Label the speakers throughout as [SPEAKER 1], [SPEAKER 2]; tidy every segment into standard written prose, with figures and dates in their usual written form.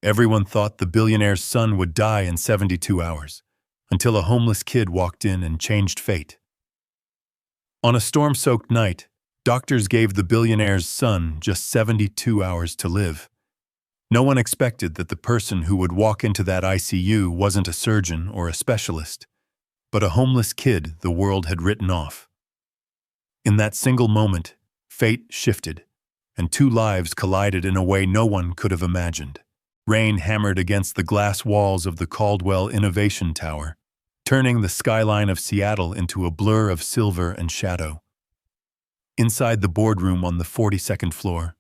[SPEAKER 1] Everyone thought the billionaire's son would die in 72 hours, until a homeless kid walked in and changed fate. On a storm-soaked night, doctors gave the billionaire's son just 72 hours to live. No one expected that the person who would walk into that ICU wasn't a surgeon or a specialist, but a homeless kid the world had written off. In that single moment, fate shifted, and two lives collided in a way no one could have imagined. Rain hammered against the glass walls of the Caldwell Innovation Tower, turning the skyline of Seattle into a blur of silver and shadow. Inside the boardroom on the 42nd floor,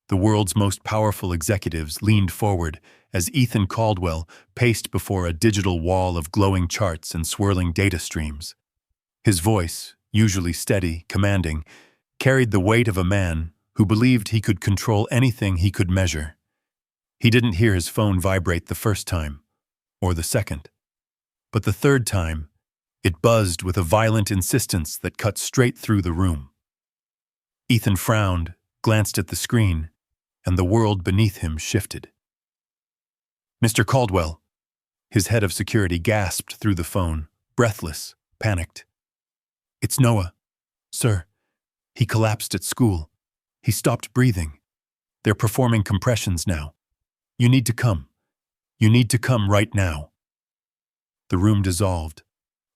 [SPEAKER 1] the world's most powerful executives leaned forward as Ethan Caldwell paced before a digital wall of glowing charts and swirling data streams. His voice, usually steady, commanding, carried the weight of a man who believed he could control anything he could measure. He didn't hear his phone vibrate the first time, or the second. But the third time, it buzzed with a violent insistence that cut straight through the room. Ethan frowned, glanced at the screen, and the world beneath him shifted. "Mr. Caldwell," his head of security gasped through the phone, breathless, panicked. "It's Noah. Sir, he collapsed at school. He stopped breathing. They're performing compressions now. You need to come. You need to come right now." The room dissolved.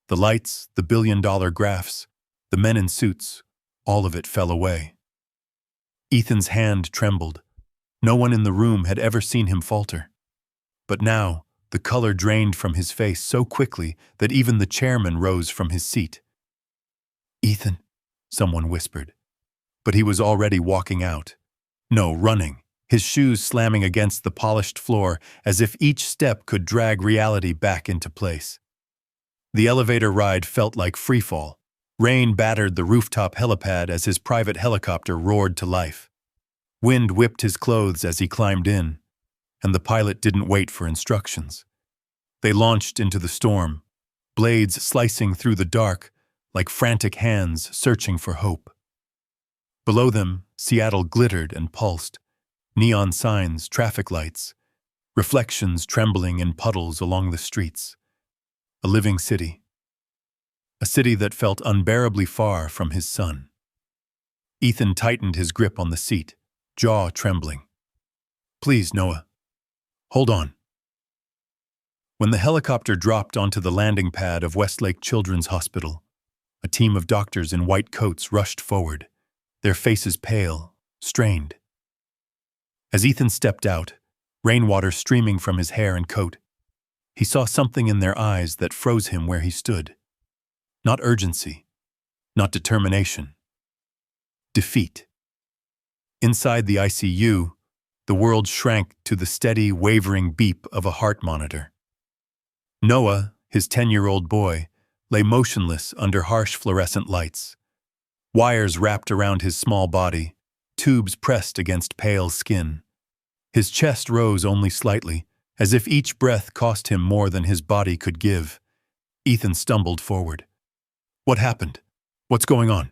[SPEAKER 1] The lights, the billion-dollar graphs, the men in suits, all of it fell away. Ethan's hand trembled. No one in the room had ever seen him falter. But now, the color drained from his face so quickly that even the chairman rose from his seat. "Ethan," someone whispered. But he was already walking out. No, running, his shoes slamming against the polished floor as if each step could drag reality back into place. The elevator ride felt like freefall. Rain battered the rooftop helipad as his private helicopter roared to life. Wind whipped his clothes as he climbed in, and the pilot didn't wait for instructions. They launched into the storm, blades slicing through the dark like frantic hands searching for hope. Below them, Seattle glittered and pulsed, neon signs, traffic lights, reflections trembling in puddles along the streets. A living city. A city that felt unbearably far from his son. Ethan tightened his grip on the seat, jaw trembling. "Please, Noah. Hold on." When the helicopter dropped onto the landing pad of Westlake Children's Hospital, a team of doctors in white coats rushed forward, their faces pale, strained. As Ethan stepped out, rainwater streaming from his hair and coat, he saw something in their eyes that froze him where he stood. Not urgency, not determination. Defeat. Inside the ICU, the world shrank to the steady, wavering beep of a heart monitor. Noah, his 10-year-old boy, lay motionless under harsh fluorescent lights. Wires wrapped around his small body, tubes pressed against pale skin. His chest rose only slightly, as if each breath cost him more than his body could give. Ethan stumbled forward. "What happened? What's going on?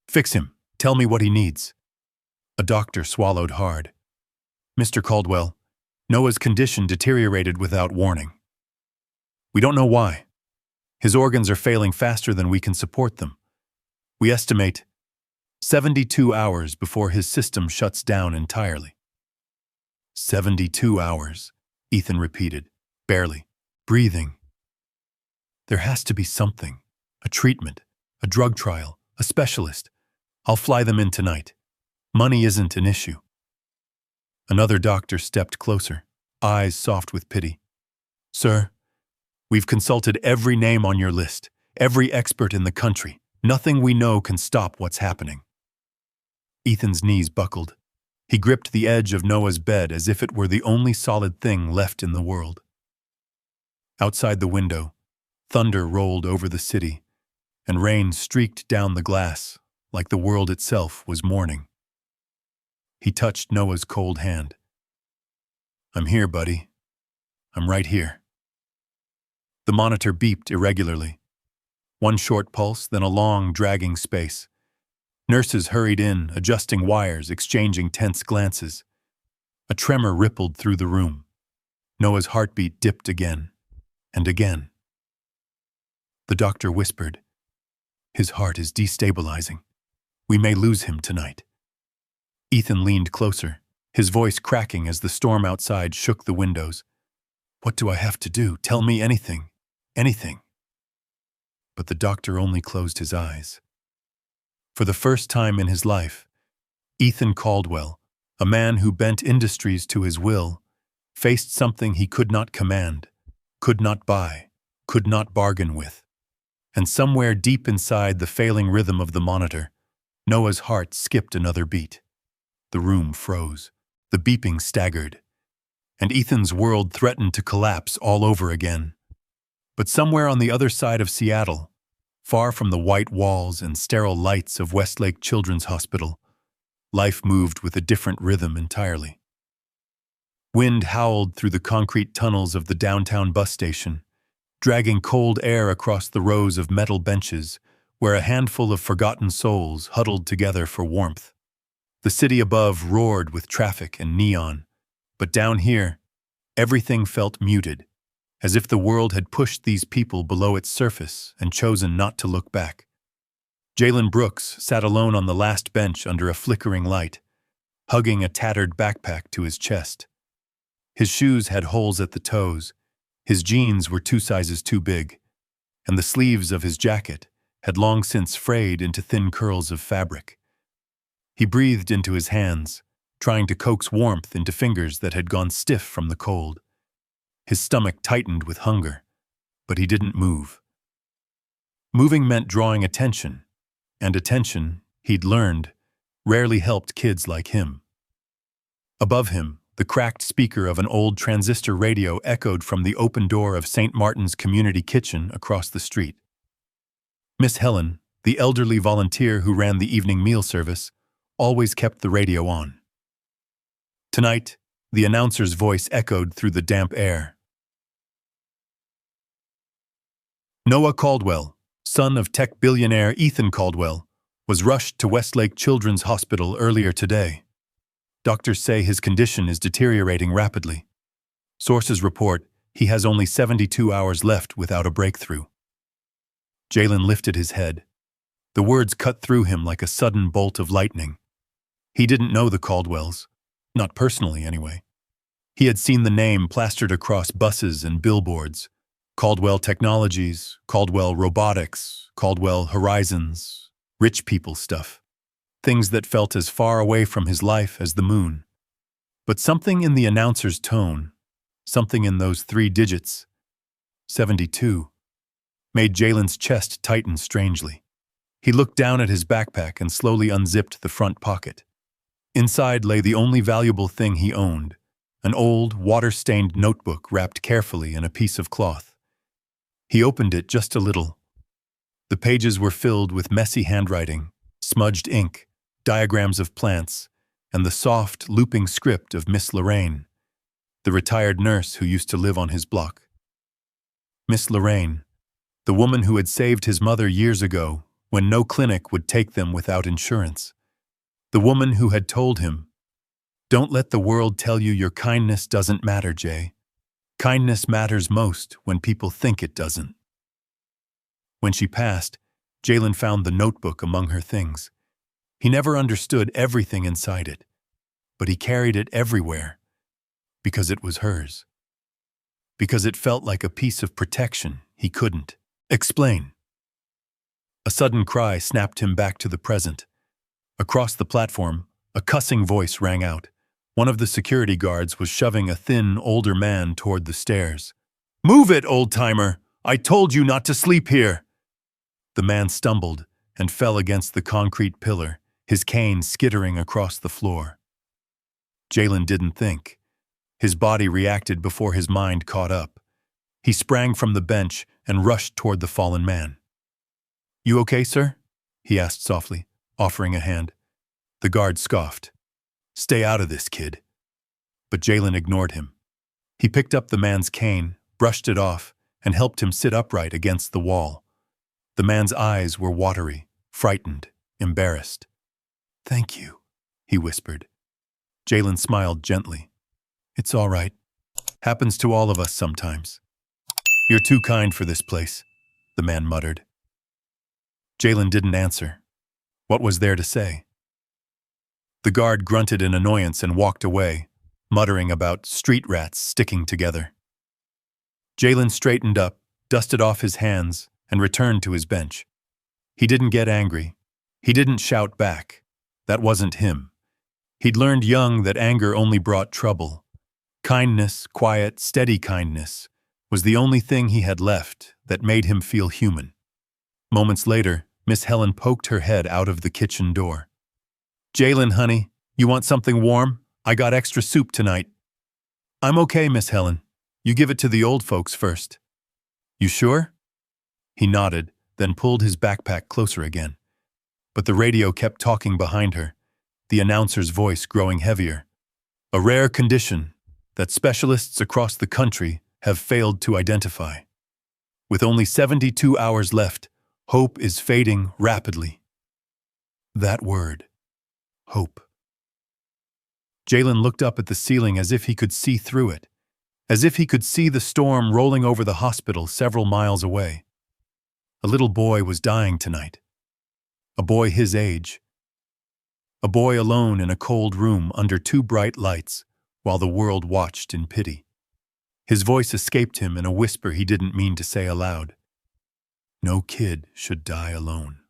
[SPEAKER 1] Fix him. Tell me what he needs." A doctor swallowed hard. "Mr. Caldwell, Noah's condition deteriorated without warning. We don't know why. His organs are failing faster than we can support them. We estimate 72 hours before his system shuts down entirely." 72 hours, Ethan repeated, barely, breathing. "There has to be something. A treatment, a drug trial, a specialist. I'll fly them in tonight. Money isn't an issue." Another doctor stepped closer, eyes soft with pity. "Sir, we've consulted every name on your list, every expert in the country. Nothing we know can stop what's happening." Ethan's knees buckled. He gripped the edge of Noah's bed as if it were the only solid thing left in the world. Outside the window, thunder rolled over the city, and rain streaked down the glass like the world itself was mourning. He touched Noah's cold hand. "I'm here, buddy. I'm right here." The monitor beeped irregularly. One short pulse, then a long, dragging space. Nurses hurried in, adjusting wires, exchanging tense glances. A tremor rippled through the room. Noah's heartbeat dipped again and again. The doctor whispered, "His heart is destabilizing. We may lose him tonight." Ethan leaned closer, his voice cracking as the storm outside shook the windows. "What do I have to do? Tell me anything. Anything." But the doctor only closed his eyes. For the first time in his life, Ethan Caldwell, a man who bent industries to his will, faced something he could not command, could not buy, could not bargain with. And somewhere deep inside the failing rhythm of the monitor, Noah's heart skipped another beat. The room froze, the beeping staggered, and Ethan's world threatened to collapse all over again. But somewhere on the other side of Seattle, far from the white walls and sterile lights of Westlake Children's Hospital, life moved with a different rhythm entirely. Wind howled through the concrete tunnels of the downtown bus station, dragging cold air across the rows of metal benches where a handful of forgotten souls huddled together for warmth. The city above roared with traffic and neon, but down here, everything felt muted, as if the world had pushed these people below its surface and chosen not to look back. Jalen Brooks sat alone on the last bench under a flickering light, hugging a tattered backpack to his chest. His shoes had holes at the toes, his jeans were 2 sizes too big, and the sleeves of his jacket had long since frayed into thin curls of fabric. He breathed into his hands, trying to coax warmth into fingers that had gone stiff from the cold. His stomach tightened with hunger, but he didn't move. Moving meant drawing attention, and attention, he'd learned, rarely helped kids like him. Above him, the cracked speaker of an old transistor radio echoed from the open door of St. Martin's Community Kitchen across the street. Miss Helen, the elderly volunteer who ran the evening meal service, always kept the radio on. Tonight, the announcer's voice echoed through the damp air. Noah Caldwell, son of tech billionaire Ethan Caldwell, was rushed to Westlake Children's Hospital earlier today. Doctors say his condition is deteriorating rapidly. Sources report he has only 72 hours left without a breakthrough. Jalen lifted his head. The words cut through him like a sudden bolt of lightning. He didn't know the Caldwells, not personally anyway. He had seen the name plastered across buses and billboards. Caldwell Technologies, Caldwell Robotics, Caldwell Horizons, rich people stuff. Things that felt as far away from his life as the moon. But something in the announcer's tone, something in those 3 digits, 72, made Jalen's chest tighten strangely. He looked down at his backpack and slowly unzipped the front pocket. Inside lay the only valuable thing he owned, an old, water-stained notebook wrapped carefully in a piece of cloth. He opened it just a little. The pages were filled with messy handwriting, smudged ink, diagrams of plants, and the soft, looping script of Miss Lorraine, the retired nurse who used to live on his block. Miss Lorraine, the woman who had saved his mother years ago when no clinic would take them without insurance. The woman who had told him, "Don't let the world tell you your kindness doesn't matter, Jay. Kindness matters most when people think it doesn't." When she passed, Jalen found the notebook among her things. He never understood everything inside it, but he carried it everywhere because it was hers. Because it felt like a piece of protection he couldn't explain. A sudden cry snapped him back to the present. Across the platform, a cussing voice rang out. One of the security guards was shoving a thin, older man toward the stairs. "Move it, old-timer! I told you not to sleep here!" The man stumbled and fell against the concrete pillar, his cane skittering across the floor. Jalen didn't think. His body reacted before his mind caught up. He sprang from the bench and rushed toward the fallen man. "You okay, sir?" he asked softly, offering a hand. The guard scoffed. "Stay out of this, kid." But Jalen ignored him. He picked up the man's cane, brushed it off, and helped him sit upright against the wall. The man's eyes were watery, frightened, embarrassed. "Thank you," he whispered. Jalen smiled gently. "It's all right. Happens to all of us sometimes. You're too kind for this place, the man muttered. Jalen didn't answer. What was there to say? The guard grunted in annoyance and walked away, muttering about street rats sticking together. Jalen straightened up, dusted off his hands, and returned to his bench. He didn't get angry. He didn't shout back. That wasn't him. He'd learned young that anger only brought trouble. Kindness, quiet, steady kindness, was the only thing he had left that made him feel human. Moments later, Miss Helen poked her head out of the kitchen door. "Jalen, honey, you want something warm? I got extra soup tonight." "I'm okay, Miss Helen. You give it to the old folks first." "You sure?" He nodded, then pulled his backpack closer again. But the radio kept talking behind her, the announcer's voice growing heavier. A rare condition that specialists across the country have failed to identify. With only 72 hours left, hope is fading rapidly. That word. Hope. Jalen looked up at the ceiling as if he could see through it, as if he could see the storm rolling over the hospital several miles away. A little boy was dying tonight. A boy his age. A boy alone in a cold room under two bright lights while the world watched in pity. His voice escaped him in a whisper he didn't mean to say aloud. No kid should die alone.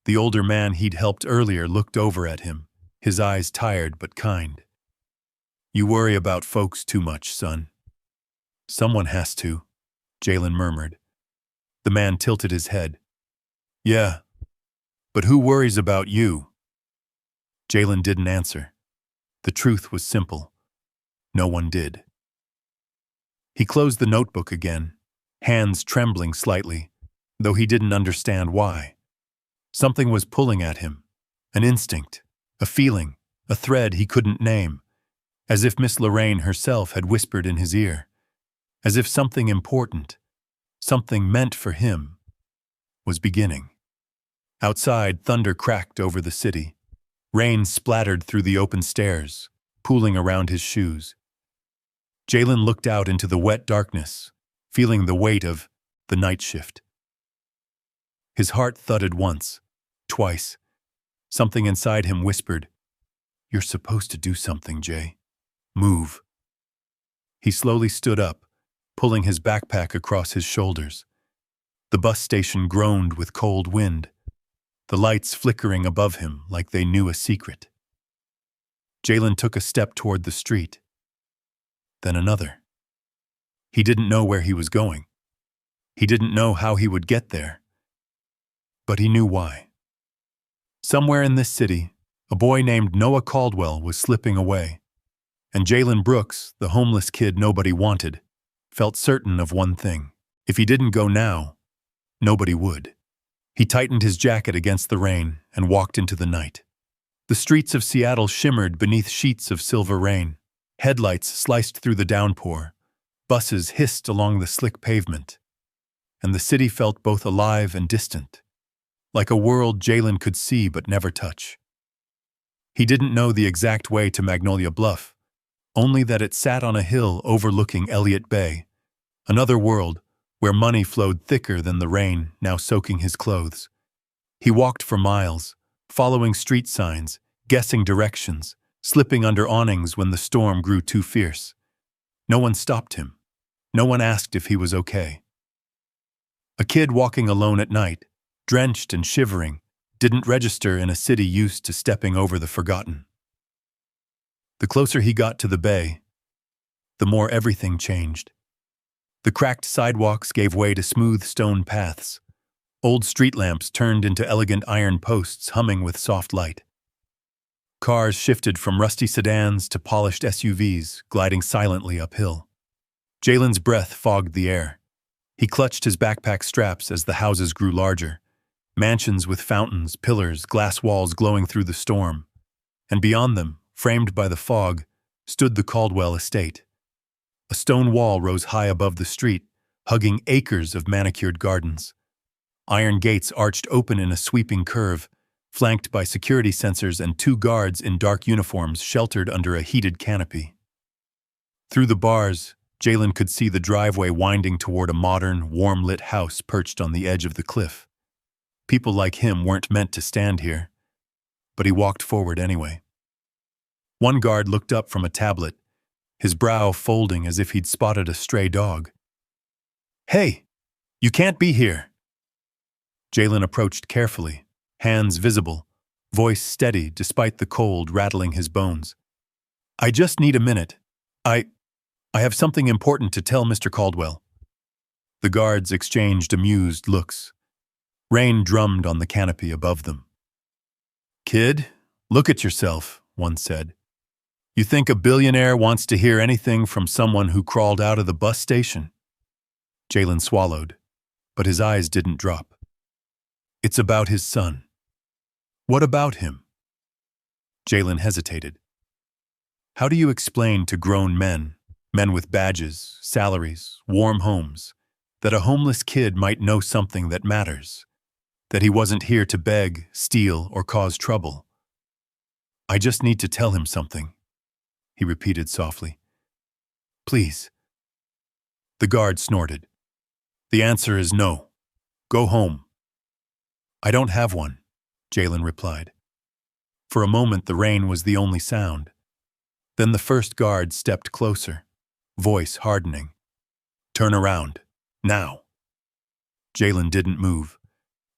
[SPEAKER 1] The older man he'd helped earlier looked over at him, his eyes tired but kind. "You worry about folks too much, son." "Someone has to," Jalen murmured. The man tilted his head. "Yeah, but who worries about you?" Jalen didn't answer. The truth was simple. No one did. He closed the notebook again, hands trembling slightly, though he didn't understand why. Something was pulling at him, an instinct, a feeling, a thread he couldn't name, as if Miss Lorraine herself had whispered in his ear, as if something important, something meant for him, was beginning. Outside, thunder cracked over the city. Rain splattered through the open stairs, pooling around his shoes. Jalen looked out into the wet darkness, feeling the weight of the night shift. His heart thudded once, twice. Something inside him whispered, "You're supposed to do something, Jay. Move." He slowly stood up, pulling his backpack across his shoulders. The bus station groaned with cold wind, the lights flickering above him like they knew a secret. Jalen took a step toward the street, then another. He didn't know where he was going. He didn't know how he would get there. But he knew why. Somewhere in this city, a boy named Noah Caldwell was slipping away, and Jalen Brooks, the homeless kid nobody wanted, felt certain of one thing. If he didn't go now, nobody would. He tightened his jacket against the rain and walked into the night. The streets of Seattle shimmered beneath sheets of silver rain. Headlights sliced through the downpour. Buses hissed along the slick pavement. And the city felt both alive and distant, like a world Jalen could see but never touch. He didn't know the exact way to Magnolia Bluff, only that it sat on a hill overlooking Elliott Bay, another world where money flowed thicker than the rain now soaking his clothes. He walked for miles, following street signs, guessing directions, slipping under awnings when the storm grew too fierce. No one stopped him. No one asked if he was okay. A kid walking alone at night, drenched and shivering, didn't register in a city used to stepping over the forgotten. The closer he got to the bay, the more everything changed. The cracked sidewalks gave way to smooth stone paths. Old street lamps turned into elegant iron posts humming with soft light. Cars shifted from rusty sedans to polished SUVs, gliding silently uphill. Jalen's breath fogged the air. He clutched his backpack straps as the houses grew larger. Mansions with fountains, pillars, glass walls glowing through the storm. And beyond them, framed by the fog, stood the Caldwell estate. A stone wall rose high above the street, hugging acres of manicured gardens. Iron gates arched open in a sweeping curve, flanked by security sensors and two guards in dark uniforms sheltered under a heated canopy. Through the bars, Jalen could see the driveway winding toward a modern, warm-lit house perched on the edge of the cliff. People like him weren't meant to stand here, but he walked forward anyway. One guard looked up from a tablet, his brow folding as if he'd spotted a stray dog. "Hey, you can't be here." Jalen approached carefully, hands visible, voice steady despite the cold rattling his bones. "I just need a minute. I have something important to tell Mr. Caldwell." The guards exchanged amused looks. Rain drummed on the canopy above them. "Kid, look at yourself," one said. "You think a billionaire wants to hear anything from someone who crawled out of the bus station?" Jalen swallowed, but his eyes didn't drop. "It's about his son." "What about him?" Jalen hesitated. How do you explain to grown men with badges, salaries, warm homes, that a homeless kid might know something that matters, that he wasn't here to beg, steal, or cause trouble? "I just need to tell him something," he repeated softly. "Please." The guard snorted. "The answer is no. Go home." "I don't have one," Jalen replied. For a moment the rain was the only sound. Then the first guard stepped closer, voice hardening. "Turn around. Now." Jalen didn't move.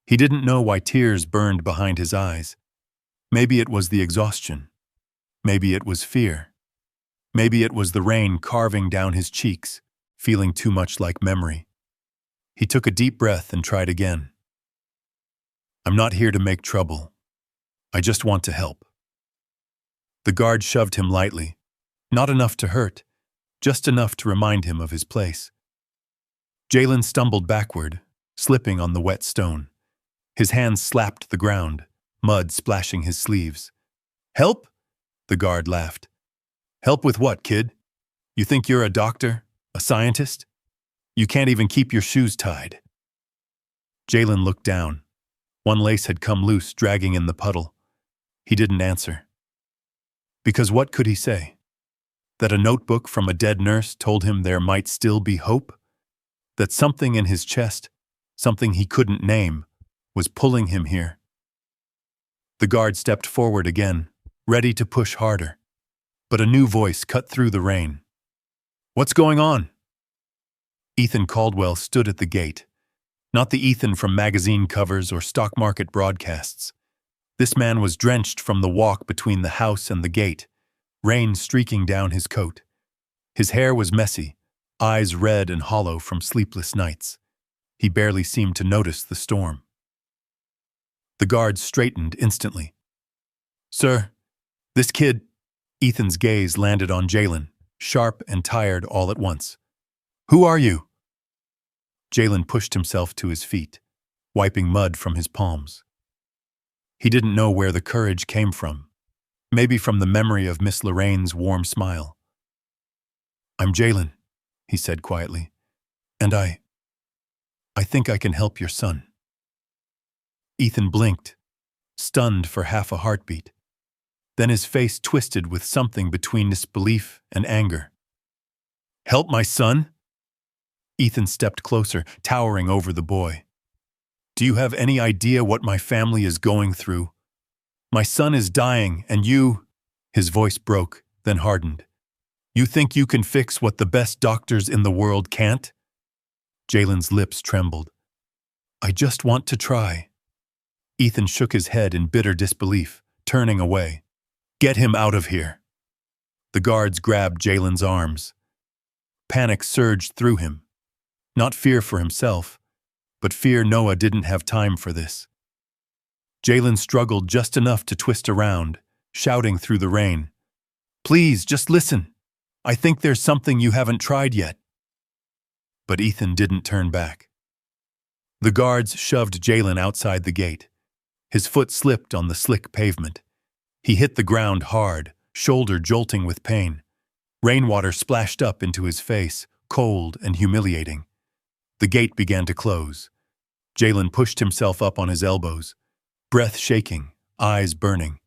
[SPEAKER 1] He didn't know why tears burned behind his eyes. Maybe it was the exhaustion. Maybe it was fear. Maybe it was the rain carving down his cheeks, feeling too much like memory. He took a deep breath and tried again. "I'm not here to make trouble. I just want to help." The guard shoved him lightly, not enough to hurt, just enough to remind him of his place. Jalen stumbled backward, slipping on the wet stone. His hands slapped the ground, mud splashing his sleeves. "Help?" The guard laughed. "Help with what, kid? You think you're a doctor? A scientist? You can't even keep your shoes tied." Jalen looked down. One lace had come loose, dragging in the puddle. He didn't answer. Because what could he say? That a notebook from a dead nurse told him there might still be hope? That something in his chest, something he couldn't name, was pulling him here? The guard stepped forward again, ready to push harder. But a new voice cut through the rain. "What's going on?" Ethan Caldwell stood at the gate. Not the Ethan from magazine covers or stock market broadcasts. This man was drenched from the walk between the house and the gate, rain streaking down his coat. His hair was messy, eyes red and hollow from sleepless nights. He barely seemed to notice the storm. The guard straightened instantly. "Sir, this kid—" Ethan's gaze landed on Jalen, sharp and tired all at once. "Who are you?" Jalen pushed himself to his feet, wiping mud from his palms. He didn't know where the courage came from. Maybe from the memory of Miss Lorraine's warm smile. "I'm Jalen," he said quietly, "and I think I can help your son." Ethan blinked, stunned for half a heartbeat. Then his face twisted with something between disbelief and anger. "Help my son?" Ethan stepped closer, towering over the boy. "Do you have any idea what my family is going through? My son is dying, and you—" His voice broke, then hardened. "You think you can fix what the best doctors in the world can't?" Jalen's lips trembled. "I just want to try." Ethan shook his head in bitter disbelief, turning away. "Get him out of here." The guards grabbed Jalen's arms. Panic surged through him. Not fear for himself, but fear Noah didn't have time for this. Jalen struggled just enough to twist around, shouting through the rain. "Please, just listen. I think there's something you haven't tried yet." But Ethan didn't turn back. The guards shoved Jalen outside the gate. His foot slipped on the slick pavement. He hit the ground hard, shoulder jolting with pain. Rainwater splashed up into his face, cold and humiliating. The gate began to close. Jalen pushed himself up on his elbows, breath shaking, eyes burning.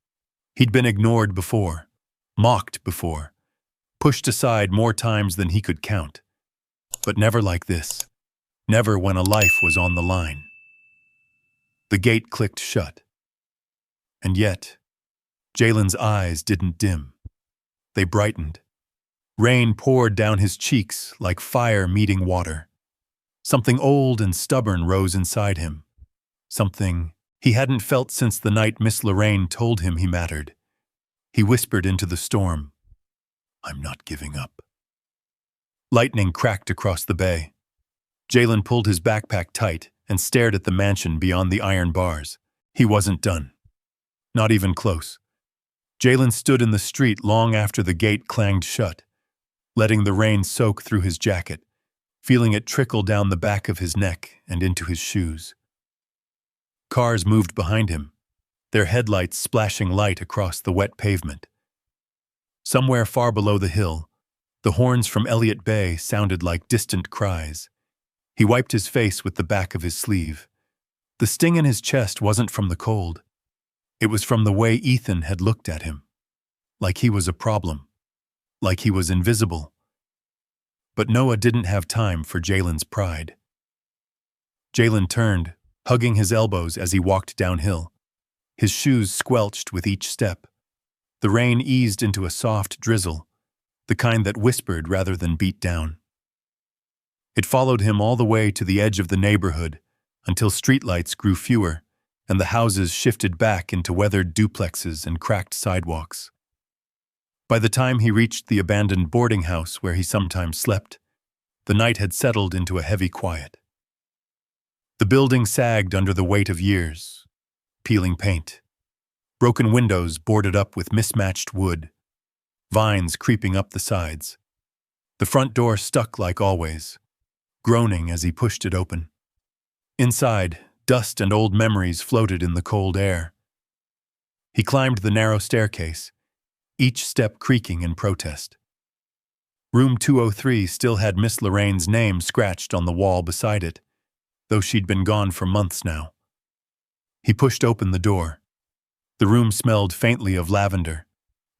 [SPEAKER 1] He'd been ignored before, mocked before, pushed aside more times than he could count. But never like this. Never when a life was on the line. The gate clicked shut. And yet, Jalen's eyes didn't dim. They brightened. Rain poured down his cheeks like fire meeting water. Something old and stubborn rose inside him. Something he hadn't felt since the night Miss Lorraine told him he mattered. He whispered into the storm, "I'm not giving up." Lightning cracked across the bay. Jalen pulled his backpack tight and stared at the mansion beyond the iron bars. He wasn't done. Not even close. Jalen stood in the street long after the gate clanged shut, letting the rain soak through his jacket, feeling it trickle down the back of his neck and into his shoes. Cars moved behind him, their headlights splashing light across the wet pavement. Somewhere far below the hill, the horns from Elliott Bay sounded like distant cries. He wiped his face with the back of his sleeve. The sting in his chest wasn't from the cold. It was from the way Ethan had looked at him. Like he was a problem. Like he was invisible. But Noah didn't have time for Jalen's pride. Jalen turned, hugging his elbows as he walked downhill. His shoes squelched with each step. The rain eased into a soft drizzle, the kind that whispered rather than beat down. It followed him all the way to the edge of the neighborhood until streetlights grew fewer and the houses shifted back into weathered duplexes and cracked sidewalks. By the time he reached the abandoned boarding house where he sometimes slept, the night had settled into a heavy quiet. The building sagged under the weight of years, peeling paint, broken windows boarded up with mismatched wood, vines creeping up the sides. The front door stuck like always, groaning as he pushed it open. Inside, dust and old memories floated in the cold air. He climbed the narrow staircase, each step creaking in protest. Room 203 still had Miss Lorraine's name scratched on the wall beside it, though she'd been gone for months now. He pushed open the door. The room smelled faintly of lavender,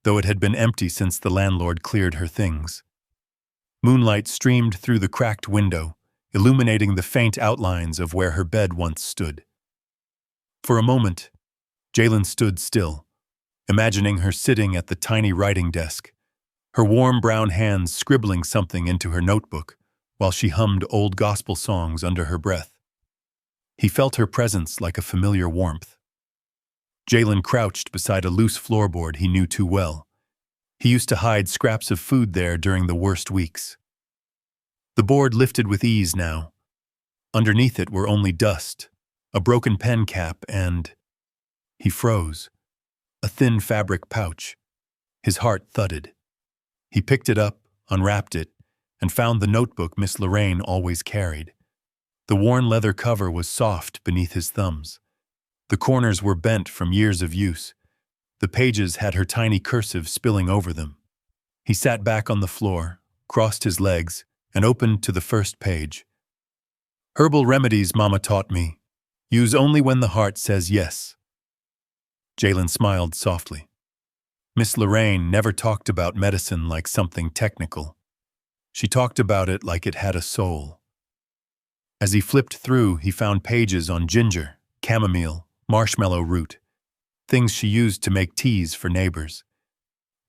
[SPEAKER 1] though it had been empty since the landlord cleared her things. Moonlight streamed through the cracked window, illuminating the faint outlines of where her bed once stood. For a moment, Jalen stood still, imagining her sitting at the tiny writing desk, her warm brown hands scribbling something into her notebook while she hummed old gospel songs under her breath. He felt her presence like a familiar warmth. Jalen crouched beside a loose floorboard he knew too well. He used to hide scraps of food there during the worst weeks. The board lifted with ease now. Underneath it were only dust, a broken pen cap, and... He froze. A thin fabric pouch. His heart thudded. He picked it up, unwrapped it, and found the notebook Miss Lorraine always carried. The worn leather cover was soft beneath his thumbs. The corners were bent from years of use. The pages had her tiny cursive spilling over them. He sat back on the floor, crossed his legs, and opened to the first page. "Herbal remedies Mama taught me. Use only when the heart says yes." Jalen smiled softly. Miss Lorraine never talked about medicine like something technical. She talked about it like it had a soul. As he flipped through, he found pages on ginger, chamomile, marshmallow root, things she used to make teas for neighbors.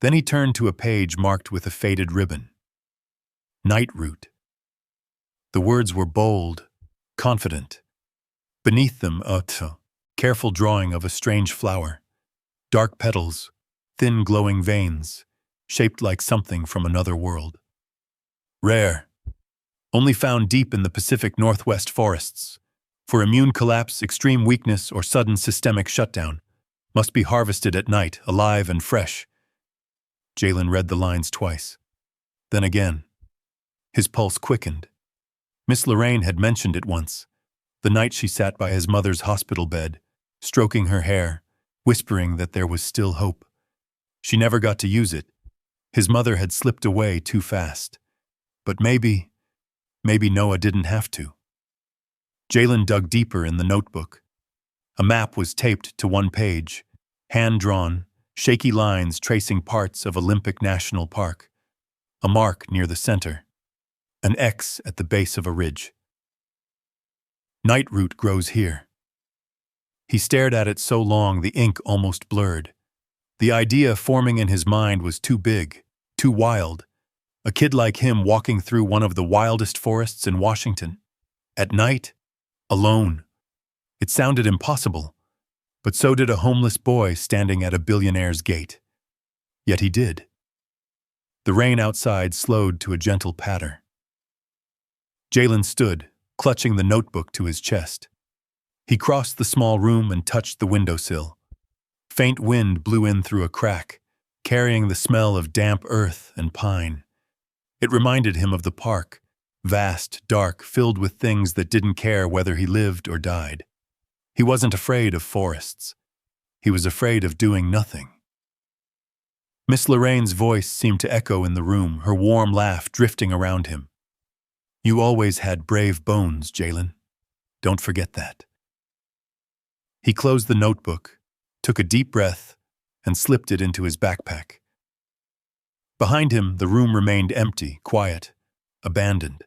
[SPEAKER 1] Then he turned to a page marked with a faded ribbon. Night root. The words were bold, confident. Beneath them, a careful drawing of a strange flower. Dark petals, thin glowing veins, shaped like something from another world. Rare. Only found deep in the Pacific Northwest forests. For immune collapse, extreme weakness, or sudden systemic shutdown. Must be harvested at night, alive and fresh. Jalen read the lines twice. Then again. His pulse quickened. Miss Lorraine had mentioned it once, the night she sat by his mother's hospital bed, stroking her hair, whispering that there was still hope. She never got to use it. His mother had slipped away too fast. But maybe Noah didn't have to. Jalen dug deeper in the notebook. A map was taped to one page, hand-drawn, shaky lines tracing parts of Olympic National Park. a mark near the center, an X at the base of a ridge. Nightroot grows here. He stared at it so long the ink almost blurred. The idea forming in his mind was too big, too wild. A kid like him walking through one of the wildest forests in Washington. At night, alone. It sounded impossible, but so did a homeless boy standing at a billionaire's gate. Yet he did. The rain outside slowed to a gentle patter. Jalen stood, clutching the notebook to his chest. He crossed the small room and touched the windowsill. Faint wind blew in through a crack, carrying the smell of damp earth and pine. It reminded him of the park, vast, dark, filled with things that didn't care whether he lived or died. He wasn't afraid of forests. He was afraid of doing nothing. Miss Lorraine's voice seemed to echo in the room, her warm laugh drifting around him. You always had brave bones, Jalen. Don't forget that. He closed the notebook, took a deep breath, and slipped it into his backpack. Behind him, the room remained empty, quiet, abandoned.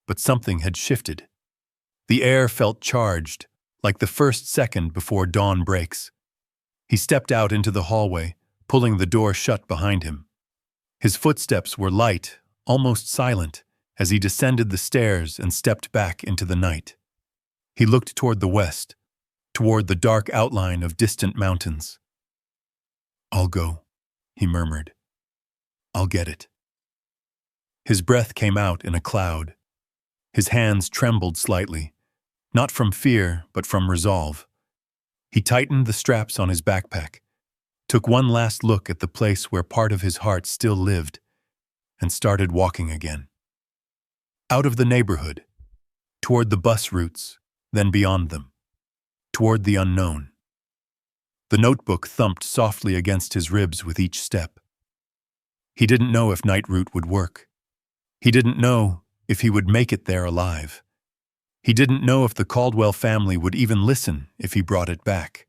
[SPEAKER 1] But something had shifted. The air felt charged, like the first second before dawn breaks. He stepped out into the hallway, pulling the door shut behind him. His footsteps were light, almost silent, as he descended the stairs and stepped back into the night. He looked toward the west, toward the dark outline of distant mountains. I'll go, he murmured. I'll get it. His breath came out in a cloud. His hands trembled slightly, not from fear, but from resolve. He tightened the straps on his backpack, took one last look at the place where part of his heart still lived, and started walking again. Out of the neighborhood, toward the bus routes, then beyond them, toward the unknown. The notebook thumped softly against his ribs with each step. He didn't know if Nightroot would work. He didn't know if he would make it there alive. He didn't know if the Caldwell family would even listen if he brought it back.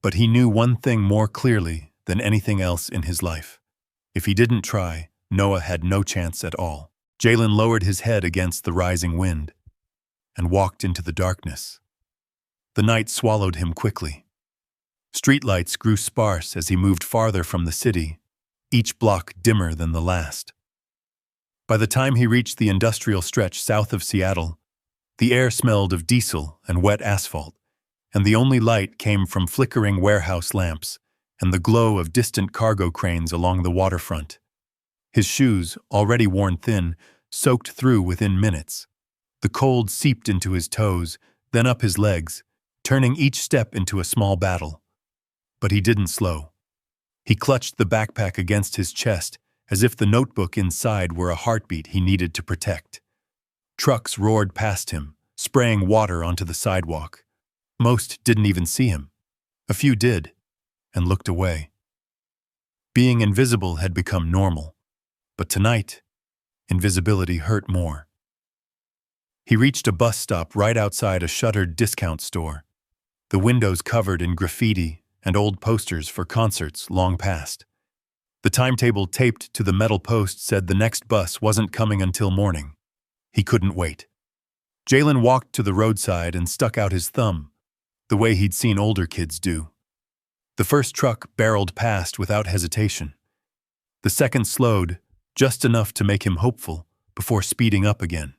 [SPEAKER 1] But he knew one thing more clearly than anything else in his life. If he didn't try, Noah had no chance at all. Jalen lowered his head against the rising wind and walked into the darkness. The night swallowed him quickly. Streetlights grew sparse as he moved farther from the city, each block dimmer than the last. By the time he reached the industrial stretch south of Seattle, the air smelled of diesel and wet asphalt, and the only light came from flickering warehouse lamps and the glow of distant cargo cranes along the waterfront. His shoes, already worn thin, soaked through within minutes. The cold seeped into his toes, then up his legs, turning each step into a small battle. But he didn't slow. He clutched the backpack against his chest, as if the notebook inside were a heartbeat he needed to protect. Trucks roared past him, spraying water onto the sidewalk. Most didn't even see him. A few did, and looked away. Being invisible had become normal, but tonight, invisibility hurt more. He reached a bus stop right outside a shuttered discount store, the windows covered in graffiti and old posters for concerts long past. The timetable taped to the metal post said the next bus wasn't coming until morning. He couldn't wait. Jalen walked to the roadside and stuck out his thumb, the way he'd seen older kids do. The first truck barreled past without hesitation. The second slowed, just enough to make him hopeful, before speeding up again.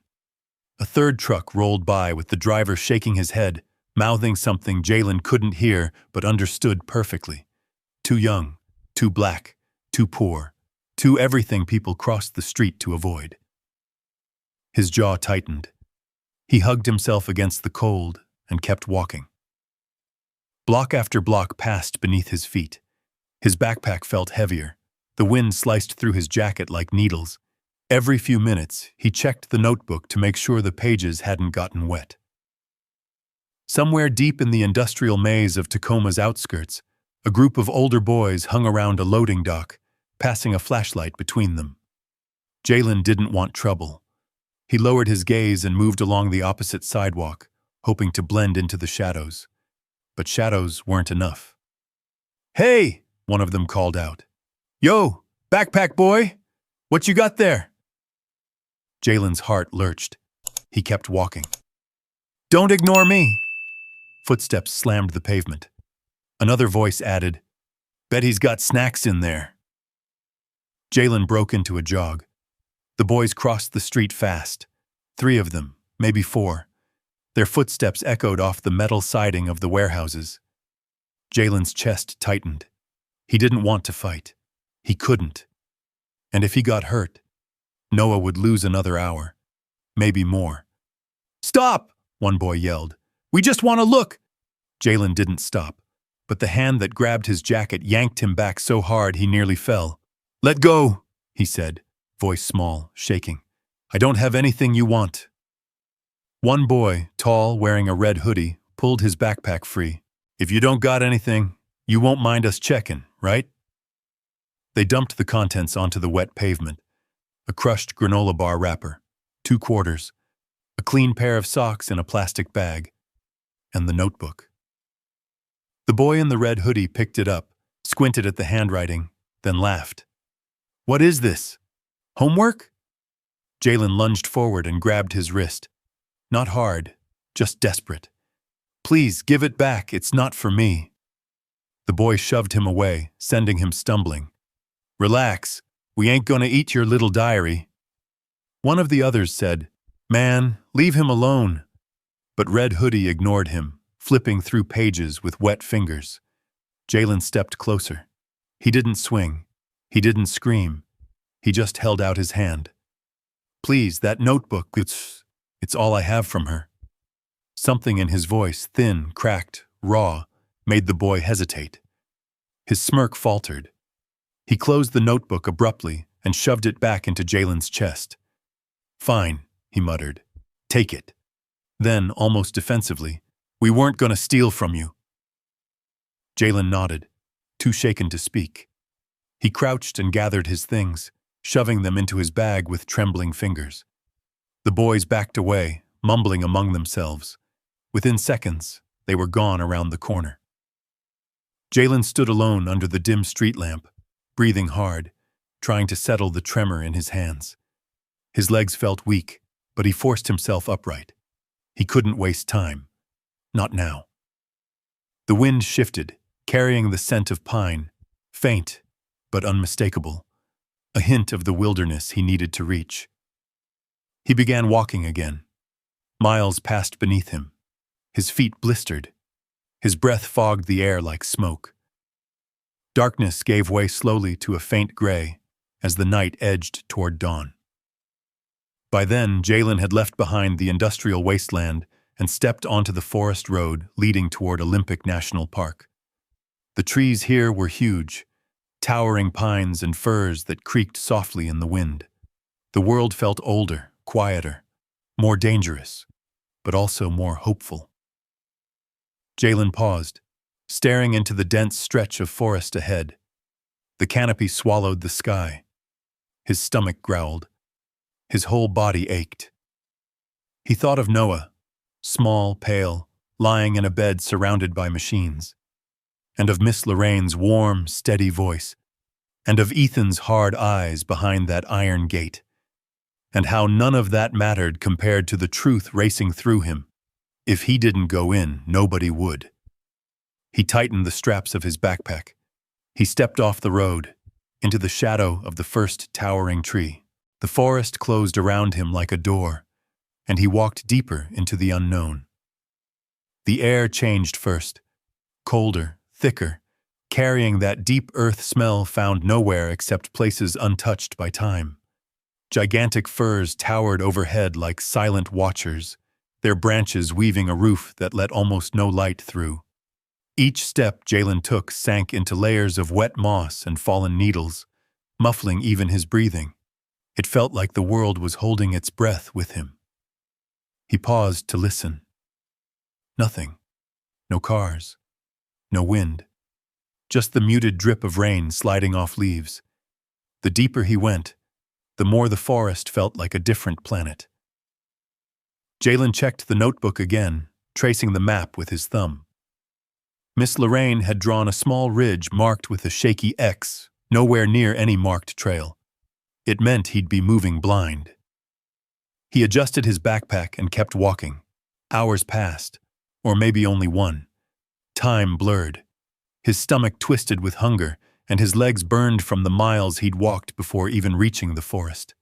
[SPEAKER 1] A third truck rolled by with the driver shaking his head, mouthing something Jalen couldn't hear but understood perfectly. Too young, too black, too poor, too everything people crossed the street to avoid. His jaw tightened. He hugged himself against the cold and kept walking. Block after block passed beneath his feet. His backpack felt heavier. The wind sliced through his jacket like needles. Every few minutes, he checked the notebook to make sure the pages hadn't gotten wet. Somewhere deep in the industrial maze of Tacoma's outskirts, a group of older boys hung around a loading dock, passing a flashlight between them. Jalen didn't want trouble. He lowered his gaze and moved along the opposite sidewalk, hoping to blend into the shadows. But shadows weren't enough. "Hey!" one of them called out. "Yo, backpack boy! What you got there? Jalen's heart lurched. He kept walking. Don't ignore me. Footsteps slammed the pavement. Another voice added, Bet he's got snacks in there. Jalen broke into a jog. The boys crossed the street fast. 3 of them, maybe 4. Their footsteps echoed off the metal siding of the warehouses. Jalen's chest tightened. He didn't want to fight. He couldn't. And if he got hurt, Noah would lose another hour, maybe more. Stop! One boy yelled. We just want to look! Jalen didn't stop, but the hand that grabbed his jacket yanked him back so hard he nearly fell. Let go, he said, voice small, shaking. I don't have anything you want. One boy, tall, wearing a red hoodie, pulled his backpack free. If you don't got anything, you won't mind us checking, right? They dumped the contents onto the wet pavement. A crushed granola bar wrapper, 2 quarters, a clean pair of socks in a plastic bag, and the notebook. The boy in the red hoodie picked it up, squinted at the handwriting, then laughed. What is this? Homework? Jalen lunged forward and grabbed his wrist. Not hard, just desperate. Please, give it back, it's not for me. The boy shoved him away, sending him stumbling. Relax, we ain't gonna eat your little diary. One of the others said, Man, leave him alone. But Red Hoodie ignored him, flipping through pages with wet fingers. Jalen stepped closer. He didn't swing. He didn't scream. He just held out his hand. Please, that notebook, it's all I have from her. Something in his voice, thin, cracked, raw, made the boy hesitate. His smirk faltered. He closed the notebook abruptly and shoved it back into Jalen's chest. Fine, he muttered. Take it. Then, almost defensively, we weren't going to steal from you. Jalen nodded, too shaken to speak. He crouched and gathered his things, shoving them into his bag with trembling fingers. The boys backed away, mumbling among themselves. Within seconds, they were gone around the corner. Jalen stood alone under the dim street lamp, breathing hard, trying to settle the tremor in his hands. His legs felt weak, but he forced himself upright. He couldn't waste time. Not now. The wind shifted, carrying the scent of pine, faint but unmistakable, a hint of the wilderness he needed to reach. He began walking again. Miles passed beneath him. His feet blistered. His breath fogged the air like smoke. Darkness gave way slowly to a faint gray as the night edged toward dawn. By then, Jalen had left behind the industrial wasteland and stepped onto the forest road leading toward Olympic National Park. The trees here were huge, towering pines and firs that creaked softly in the wind. The world felt older, quieter, more dangerous, but also more hopeful. Jalen paused, staring into the dense stretch of forest ahead. The canopy swallowed the sky. His stomach growled. His whole body ached. He thought of Noah, small, pale, lying in a bed surrounded by machines, and of Miss Lorraine's warm, steady voice, and of Ethan's hard eyes behind that iron gate, and how none of that mattered compared to the truth racing through him. If he didn't go in, nobody would. He tightened the straps of his backpack. He stepped off the road, into the shadow of the first towering tree. The forest closed around him like a door, and he walked deeper into the unknown. The air changed first, colder, thicker, carrying that deep earth smell found nowhere except places untouched by time. Gigantic firs towered overhead like silent watchers, their branches weaving a roof that let almost no light through. Each step Jalen took sank into layers of wet moss and fallen needles, muffling even his breathing. It felt like the world was holding its breath with him. He paused to listen. Nothing. No cars. No wind. Just the muted drip of rain sliding off leaves. The deeper he went, the more the forest felt like a different planet. Jalen checked the notebook again, tracing the map with his thumb. Miss Lorraine had drawn a small ridge marked with a shaky X, nowhere near any marked trail. It meant he'd be moving blind. He adjusted his backpack and kept walking. Hours passed, or maybe only one. Time blurred. His stomach twisted with hunger, and his legs burned from the miles he'd walked before even reaching the forest.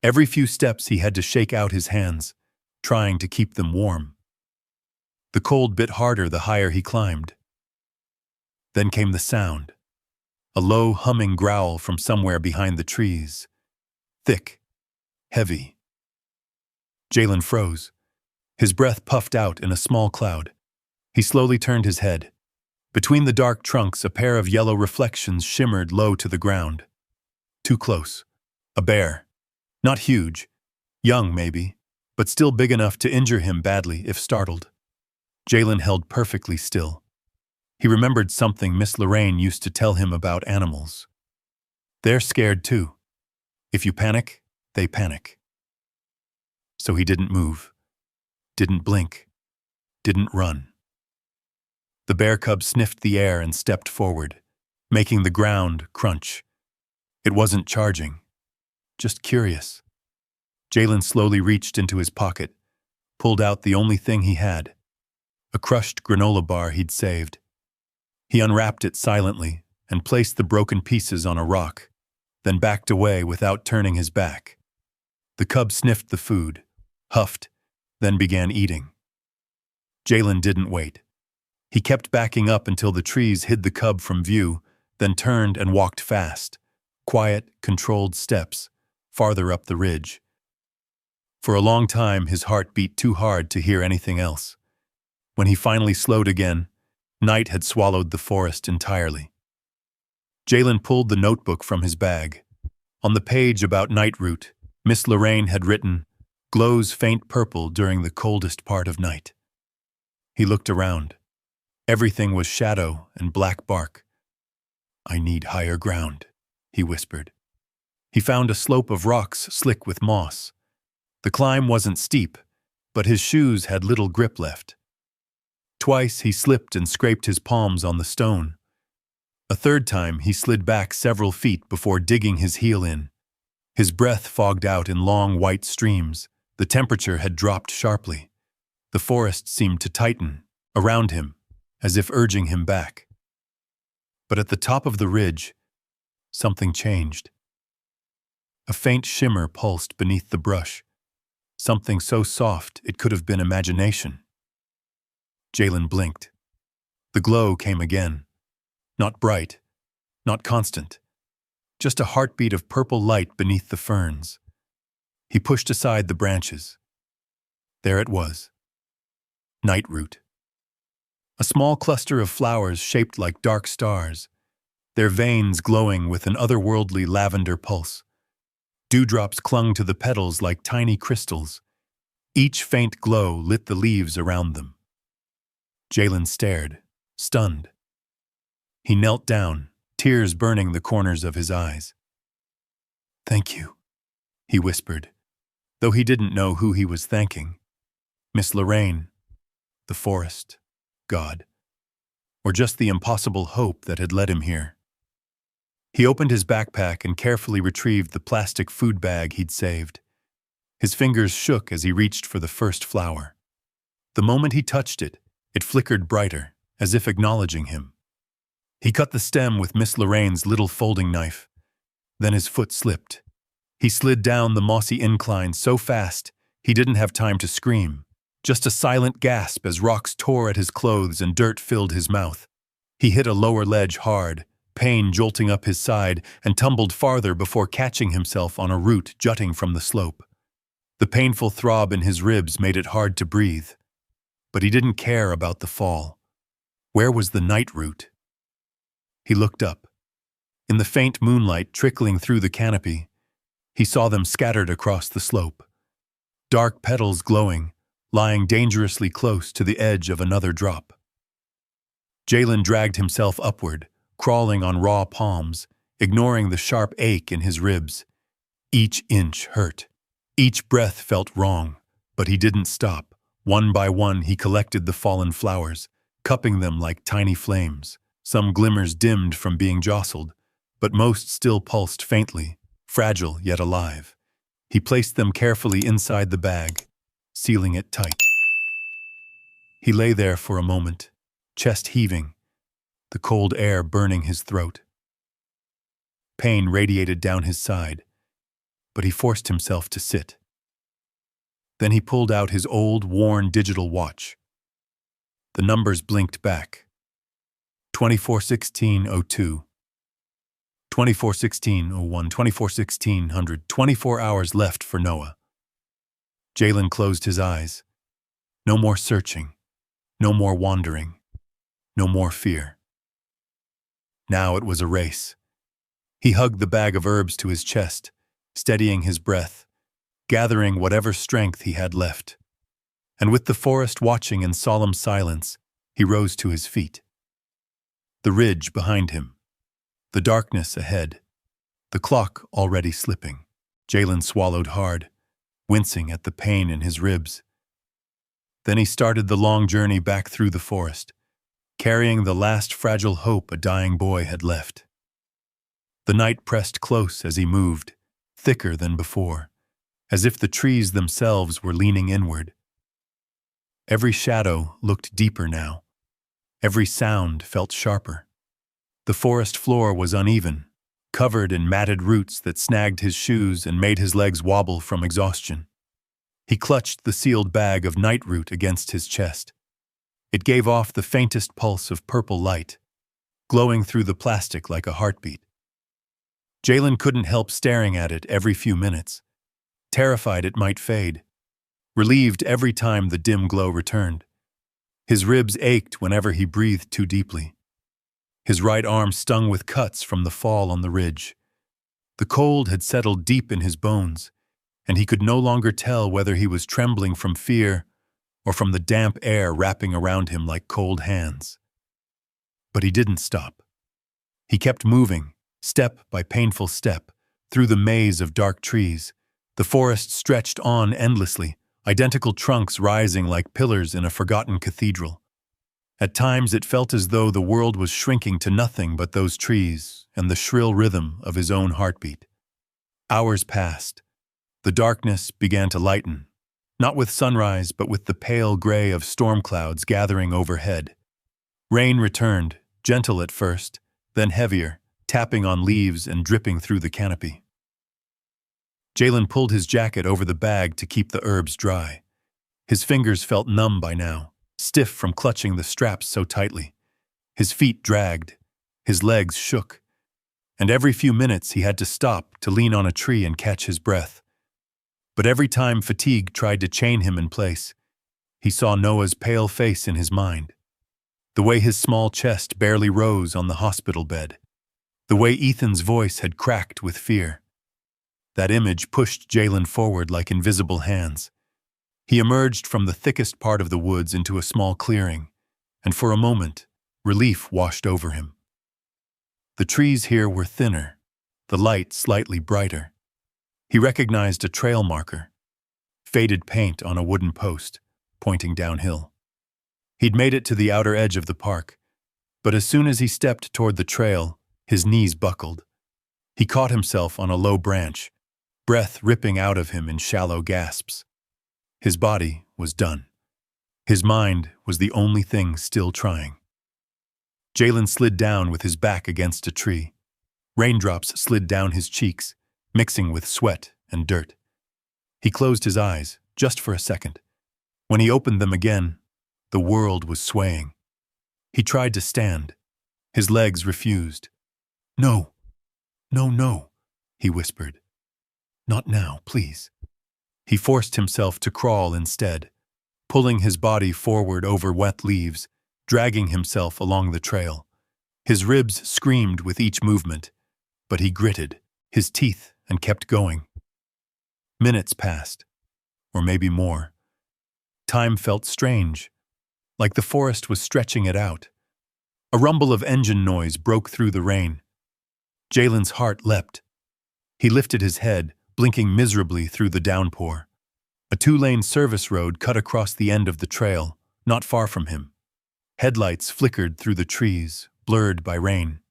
[SPEAKER 1] Every few steps he had to shake out his hands, trying to keep them warm. The cold bit harder the higher he climbed. Then came the sound. A low, humming growl from somewhere behind the trees. Thick, heavy. Jalen froze. His breath puffed out in a small cloud. He slowly turned his head. Between the dark trunks, a pair of yellow reflections shimmered low to the ground. Too close. A bear. Not huge. Young, maybe, but still big enough to injure him badly if startled. Jalen held perfectly still. He remembered something Miss Lorraine used to tell him about animals. They're scared too. If you panic, they panic. So he didn't move, didn't blink, didn't run. The bear cub sniffed the air and stepped forward, making the ground crunch. It wasn't charging, just curious. Jalen slowly reached into his pocket, pulled out the only thing he had, a crushed granola bar he'd saved. He unwrapped it silently and placed the broken pieces on a rock, then backed away without turning his back. The cub sniffed the food, huffed, then began eating. Jalen didn't wait. He kept backing up until the trees hid the cub from view, then turned and walked fast, quiet, controlled steps, farther up the ridge. For a long time, his heart beat too hard to hear anything else. When he finally slowed again, night had swallowed the forest entirely. Jalen pulled the notebook from his bag. On the page about night route, Miss Lorraine had written, "Glows faint purple during the coldest part of night." He looked around. Everything was shadow and black bark. "I need higher ground," he whispered. He found a slope of rocks slick with moss. The climb wasn't steep, but his shoes had little grip left. Twice he slipped and scraped his palms on the stone. A third time he slid back several feet before digging his heel in. His breath fogged out in long white streams. The temperature had dropped sharply. The forest seemed to tighten around him, as if urging him back. But at the top of the ridge, something changed. A faint shimmer pulsed beneath the brush, something so soft it could have been imagination. Jalen blinked. The glow came again. Not bright, not constant. Just a heartbeat of purple light beneath the ferns. He pushed aside the branches. There it was. Night root. A small cluster of flowers shaped like dark stars, their veins glowing with an otherworldly lavender pulse. Dewdrops clung to the petals like tiny crystals. Each faint glow lit the leaves around them. Jalen stared, stunned. He knelt down, tears burning the corners of his eyes. "Thank you," he whispered, though he didn't know who he was thanking. Miss Lorraine, the forest, God, or just the impossible hope that had led him here. He opened his backpack and carefully retrieved the plastic food bag he'd saved. His fingers shook as he reached for the first flower. The moment he touched it, it flickered brighter, as if acknowledging him. He cut the stem with Miss Lorraine's little folding knife. Then his foot slipped. He slid down the mossy incline so fast he didn't have time to scream. Just a silent gasp as rocks tore at his clothes and dirt filled his mouth. He hit a lower ledge hard, pain jolting up his side, and tumbled farther before catching himself on a root jutting from the slope. The painful throb in his ribs made it hard to breathe. But he didn't care about the fall. Where was the night root? He looked up. In the faint moonlight trickling through the canopy, he saw them scattered across the slope. Dark petals glowing, lying dangerously close to the edge of another drop. Jalen dragged himself upward, crawling on raw palms, ignoring the sharp ache in his ribs. Each inch hurt. Each breath felt wrong, but he didn't stop. One by one, he collected the fallen flowers, cupping them like tiny flames. Some glimmers dimmed from being jostled, but most still pulsed faintly, fragile yet alive. He placed them carefully inside the bag, sealing it tight. He lay there for a moment, chest heaving, the cold air burning his throat. Pain radiated down his side, but he forced himself to sit. Then he pulled out his old, worn digital watch. The numbers blinked back. 24:16:02, 24:16:01, 24:16:00, 24 hours left for Noah. Jalen closed his eyes. No more searching, no more wandering, no more fear. Now it was a race. He hugged the bag of herbs to his chest, steadying his breath, gathering whatever strength he had left. And with the forest watching in solemn silence, he rose to his feet. The ridge behind him, the darkness ahead, the clock already slipping. Jalen swallowed hard, wincing at the pain in his ribs. Then he started the long journey back through the forest, carrying the last fragile hope a dying boy had left. The night pressed close as he moved, thicker than before, as if the trees themselves were leaning inward. Every shadow looked deeper now. Every sound felt sharper. The forest floor was uneven, covered in matted roots that snagged his shoes and made his legs wobble from exhaustion. He clutched the sealed bag of nightroot against his chest. It gave off the faintest pulse of purple light, glowing through the plastic like a heartbeat. Jalen couldn't help staring at it every few minutes, terrified it might fade, relieved every time the dim glow returned. His ribs ached whenever he breathed too deeply. His right arm stung with cuts from the fall on the ridge. The cold had settled deep in his bones, and he could no longer tell whether he was trembling from fear or from the damp air wrapping around him like cold hands. But he didn't stop. He kept moving, step by painful step, through the maze of dark trees. The forest stretched on endlessly, identical trunks rising like pillars in a forgotten cathedral. At times it felt as though the world was shrinking to nothing but those trees and the shrill rhythm of his own heartbeat. Hours passed. The darkness began to lighten, not with sunrise but with the pale gray of storm clouds gathering overhead. Rain returned, gentle at first, then heavier, tapping on leaves and dripping through the canopy. Jalen pulled his jacket over the bag to keep the herbs dry. His fingers felt numb by now, stiff from clutching the straps so tightly. His feet dragged, his legs shook, and every few minutes he had to stop to lean on a tree and catch his breath. But every time fatigue tried to chain him in place, he saw Noah's pale face in his mind. The way his small chest barely rose on the hospital bed. The way Ethan's voice had cracked with fear. That image pushed Jalen forward like invisible hands. He emerged from the thickest part of the woods into a small clearing, and for a moment, relief washed over him. The trees here were thinner, the light slightly brighter. He recognized a trail marker, faded paint on a wooden post, pointing downhill. He'd made it to the outer edge of the park, but as soon as he stepped toward the trail, his knees buckled. He caught himself on a low branch, breath ripping out of him in shallow gasps. His body was done. His mind was the only thing still trying. Jalen slid down with his back against a tree. Raindrops slid down his cheeks, mixing with sweat and dirt. He closed his eyes, just for a second. When he opened them again, the world was swaying. He tried to stand. His legs refused. "No, no, no," he whispered. "Not now, please." He forced himself to crawl instead, pulling his body forward over wet leaves, dragging himself along the trail. His ribs screamed with each movement, but he gritted his teeth and kept going. Minutes passed, or maybe more. Time felt strange, like the forest was stretching it out. A rumble of engine noise broke through the rain. Jalen's heart leapt. He lifted his head, blinking miserably through the downpour. A 2-lane service road cut across the end of the trail, not far from him. Headlights flickered through the trees, blurred by rain.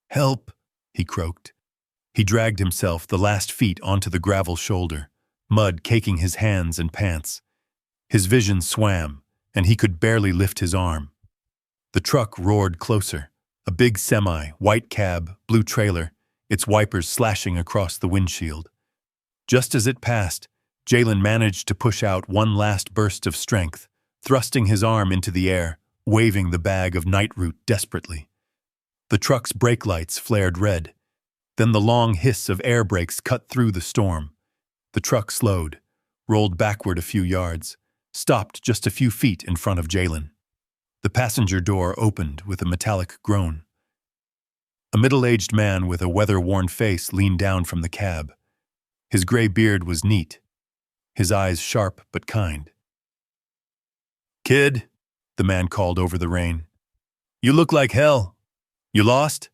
[SPEAKER 1] "Help!" he croaked. He dragged himself the last feet onto the gravel shoulder, mud caking his hands and pants. His vision swam, and he could barely lift his arm. The truck roared closer, a big semi, white cab, blue trailer, its wipers slashing across the windshield. Just as it passed, Jalen managed to push out one last burst of strength, thrusting his arm into the air, waving the bag of nightroot desperately. The truck's brake lights flared red. Then the long hiss of air brakes cut through the storm. The truck slowed, rolled backward a few yards, stopped just a few feet in front of Jalen. The passenger door opened with a metallic groan. A middle-aged man with a weather-worn face leaned down from the cab. His gray beard was neat, his eyes sharp but kind. "Kid," the man called over the rain. "You look like hell. You lost?"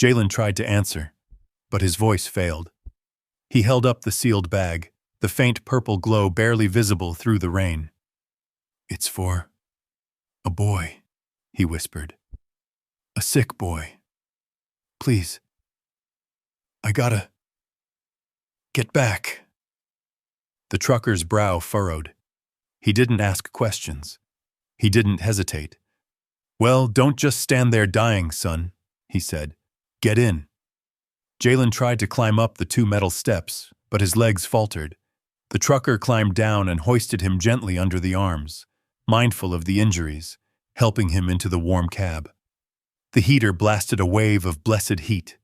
[SPEAKER 1] Jalen tried to answer, but his voice failed. He held up the sealed bag, the faint purple glow barely visible through the rain. "It's for a boy," he whispered. "A sick boy. Please. I gotta get back." The trucker's brow furrowed. He didn't ask questions. He didn't hesitate. "Well, don't just stand there dying, son," he said. "Get in." Jalen tried to climb up the 2 metal steps, but his legs faltered. The trucker climbed down and hoisted him gently under the arms, mindful of the injuries, helping him into the warm cab. The heater blasted a wave of blessed heat.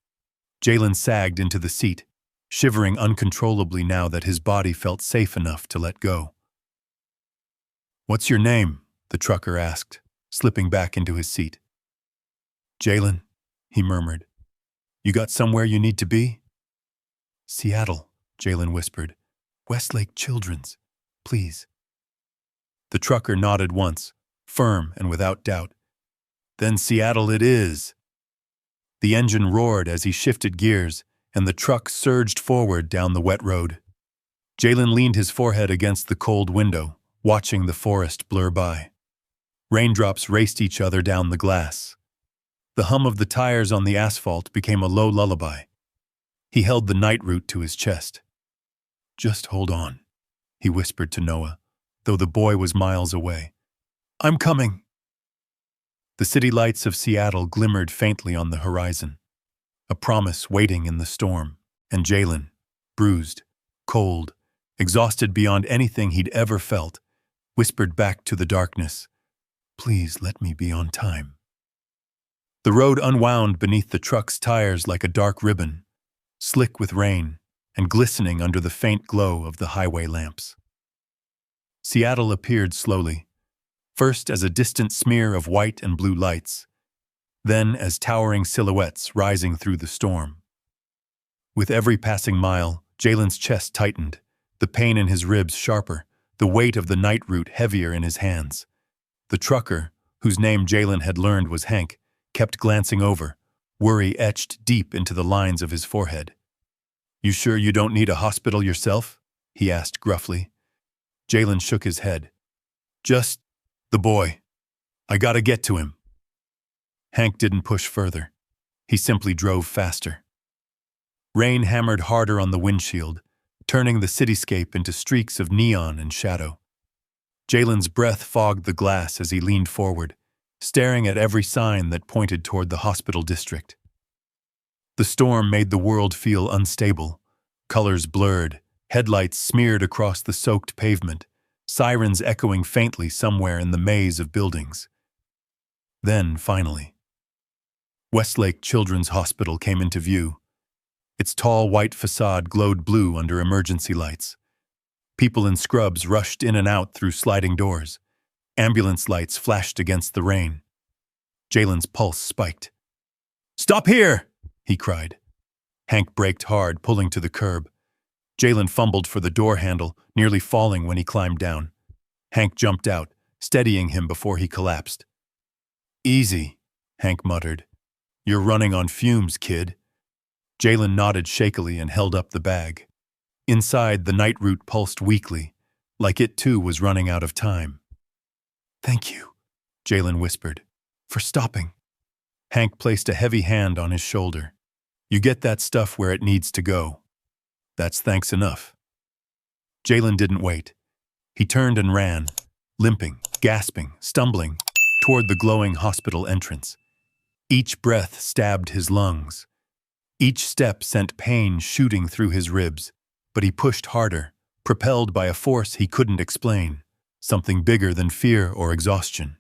[SPEAKER 1] Jalen sagged into the seat, shivering uncontrollably now that his body felt safe enough to let go. "What's your name?" the trucker asked, slipping back into his seat. "Jalen," he murmured. "You got somewhere you need to be?" "Seattle," Jalen whispered. "Westlake Children's, please." The trucker nodded once, firm and without doubt. "Then Seattle it is." The engine roared as he shifted gears, and the truck surged forward down the wet road. Jalen leaned his forehead against the cold window, watching the forest blur by. Raindrops raced each other down the glass. The hum of the tires on the asphalt became a low lullaby. He held the nightroot to his chest. "Just hold on," he whispered to Noah, though the boy was miles away. "I'm coming." The city lights of Seattle glimmered faintly on the horizon, a promise waiting in the storm, and Jalen, bruised, cold, exhausted beyond anything he'd ever felt, whispered back to the darkness, "Please let me be on time." The road unwound beneath the truck's tires like a dark ribbon, slick with rain and glistening under the faint glow of the highway lamps. Seattle appeared slowly, first as a distant smear of white and blue lights, then as towering silhouettes rising through the storm. With every passing mile, Jalen's chest tightened, the pain in his ribs sharper, the weight of the nightroot heavier in his hands. The trucker, whose name Jalen had learned was Hank, kept glancing over, worry etched deep into the lines of his forehead. "You sure you don't need a hospital yourself?" he asked gruffly. Jalen shook his head. "Just the boy. I gotta get to him." Hank didn't push further. He simply drove faster. Rain hammered harder on the windshield, turning the cityscape into streaks of neon and shadow. Jalen's breath fogged the glass as he leaned forward, staring at every sign that pointed toward the hospital district. The storm made the world feel unstable, colors blurred, headlights smeared across the soaked pavement, sirens echoing faintly somewhere in the maze of buildings. Then, finally, Westlake Children's Hospital came into view. Its tall white facade glowed blue under emergency lights. People in scrubs rushed in and out through sliding doors. Ambulance lights flashed against the rain. Jalen's pulse spiked. "Stop here!" he cried. Hank braked hard, pulling to the curb. Jalen fumbled for the door handle, nearly falling when he climbed down. Hank jumped out, steadying him before he collapsed. "Easy," Hank muttered. "You're running on fumes, kid." Jalen nodded shakily and held up the bag. Inside, the nightroot pulsed weakly, like it too was running out of time. "Thank you," Jalen whispered, "for stopping." Hank placed a heavy hand on his shoulder. You get that stuff where it needs to go. That's thanks enough. Jalen didn't wait. He turned and ran, limping, gasping, stumbling, toward the glowing hospital entrance. Each breath stabbed his lungs. Each step sent pain shooting through his ribs, but he pushed harder, propelled by a force he couldn't explain, something bigger than fear or exhaustion.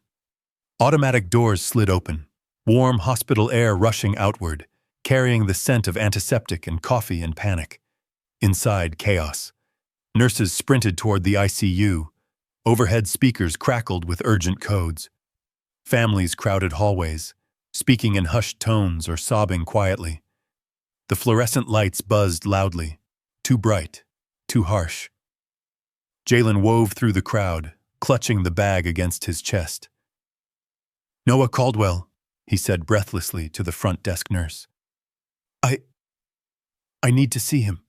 [SPEAKER 1] Automatic doors slid open, warm hospital air rushing outward, carrying the scent of antiseptic and coffee and panic. Inside, chaos. Nurses sprinted toward the ICU. Overhead speakers crackled with urgent codes. Families crowded hallways, speaking in hushed tones or sobbing quietly. The fluorescent lights buzzed loudly, too bright, too harsh. Jalen wove through the crowd, clutching the bag against his chest. "Noah Caldwell," he said breathlessly to the front desk nurse. I need to see him."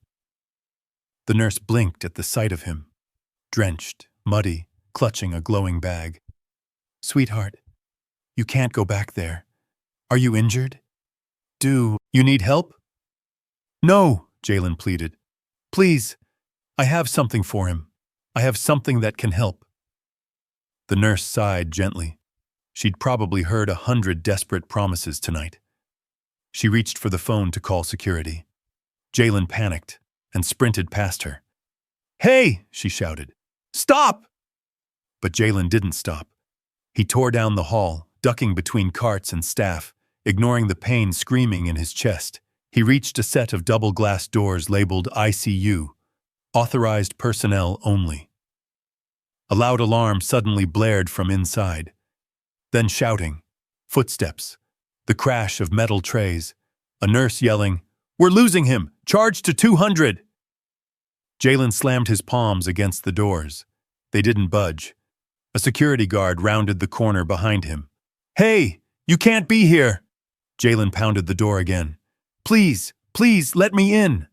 [SPEAKER 1] The nurse blinked at the sight of him, drenched, muddy, clutching a glowing bag. "Sweetheart, you can't go back there. Are you injured? Do you need help?" "No," Jalen pleaded. "Please, I have something for him. I have something that can help." The nurse sighed gently. She'd probably heard 100 desperate promises tonight. She reached for the phone to call security. Jalen panicked and sprinted past her. "Hey!" she shouted. "Stop!" But Jalen didn't stop. He tore down the hall, ducking between carts and staff, ignoring the pain screaming in his chest. He reached a set of double glass doors labeled ICU, authorized personnel only. A loud alarm suddenly blared from inside. Then shouting, footsteps, the crash of metal trays, a nurse yelling, "We're losing him! Charge to 200!" Jalen slammed his palms against the doors. They didn't budge. A security guard rounded the corner behind him. "Hey, you can't be here!" Jalen pounded the door again. "Please, please, let me in!"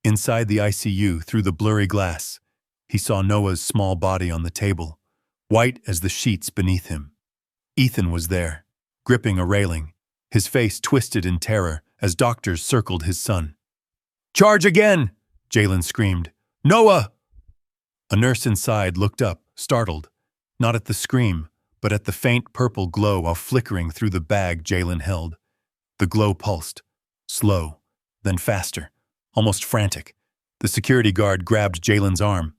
[SPEAKER 1] Inside the ICU, through the blurry glass, he saw Noah's small body on the table, white as the sheets beneath him. Ethan was there, gripping a railing, his face twisted in terror as doctors circled his son. "Charge again!" Jalen screamed. "Noah!" A nurse inside looked up, startled, not at the scream, but at the faint purple glow flickering through the bag Jalen held. The glow pulsed, slow, then faster, almost frantic. The security guard grabbed Jalen's arm,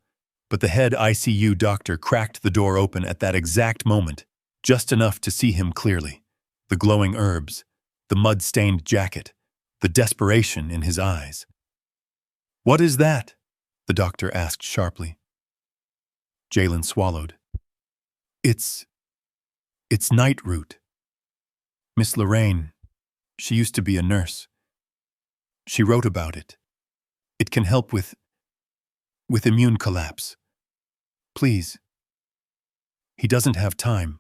[SPEAKER 1] but the head ICU doctor cracked the door open at that exact moment, just enough to see him clearly. The glowing herbs, the mud-stained jacket, the desperation in his eyes. "What is that?" the doctor asked sharply. Jalen swallowed. It's night root. Miss Lorraine, she used to be a nurse. She wrote about it. It can help with immune collapse. Please." "He doesn't have time."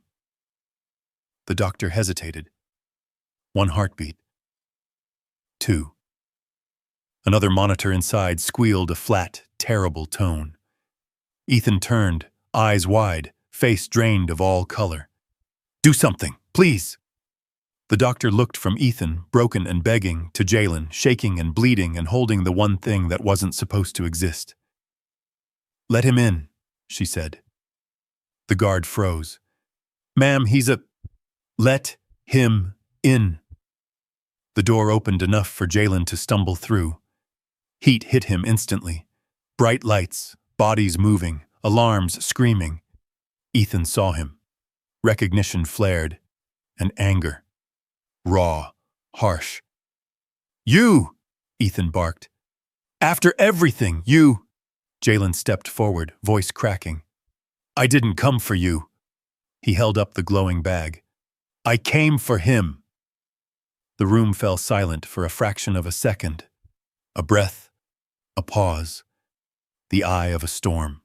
[SPEAKER 1] The doctor hesitated. 1 heartbeat. 2. Another monitor inside squealed a flat, terrible tone. Ethan turned, eyes wide, face drained of all color. "Do something, please!" The doctor looked from Ethan, broken and begging, to Jalen, shaking and bleeding and holding the one thing that wasn't supposed to exist. "Let him in," she said. The guard froze. "Ma'am, he's a—" "Let him in." The door opened enough for Jalen to stumble through. Heat hit him instantly. Bright lights, bodies moving, alarms screaming. Ethan saw him. Recognition flared, and anger. Raw, harsh. "You!" Ethan barked. "After everything, you—" Jalen stepped forward, voice cracking. "I didn't come for you." He held up the glowing bag. "I came for him." The room fell silent for a fraction of a second. A breath, a pause, the eye of a storm.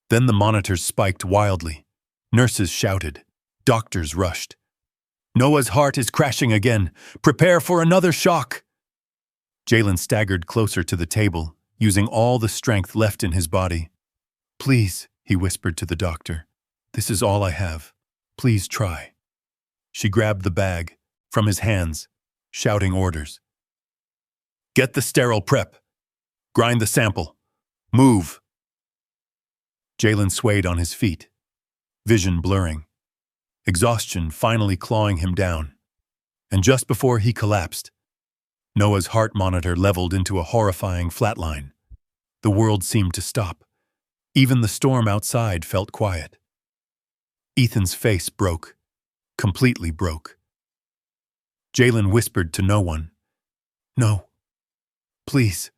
[SPEAKER 1] Then the monitors spiked wildly. Nurses shouted. Doctors rushed. "Noah's heart is crashing again. Prepare for another shock." Jalen staggered closer to the table, using all the strength left in his body. "Please," he whispered to the doctor. "This is all I have. Please try." She grabbed the bag from his hands, shouting orders. Get the sterile prep. Grind the sample. Move. Jalen swayed on his feet, vision blurring, exhaustion finally clawing him down. And just before he collapsed, Noah's heart monitor leveled into a horrifying flatline. The world seemed to stop. Even the storm outside felt quiet. Ethan's face broke, completely broke. Jalen whispered to no one, "No, please."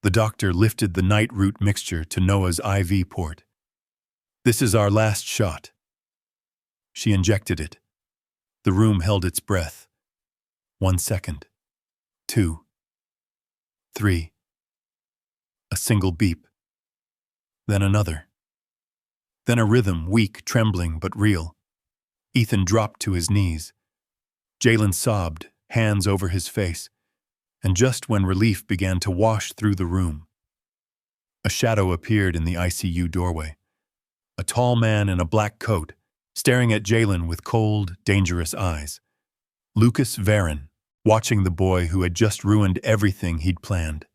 [SPEAKER 1] The doctor lifted the night root mixture to Noah's IV port. "This is our last shot." She injected it. The room held its breath. 1 second. 2. 3. A single beep. Then another. Then a rhythm, weak, trembling, but real. Ethan dropped to his knees. Jalen sobbed, hands over his face, and just when relief began to wash through the room, a shadow appeared in the ICU doorway. A tall man in a black coat, staring at Jalen with cold, dangerous eyes. Lucas Varon, watching the boy who had just ruined everything he'd planned.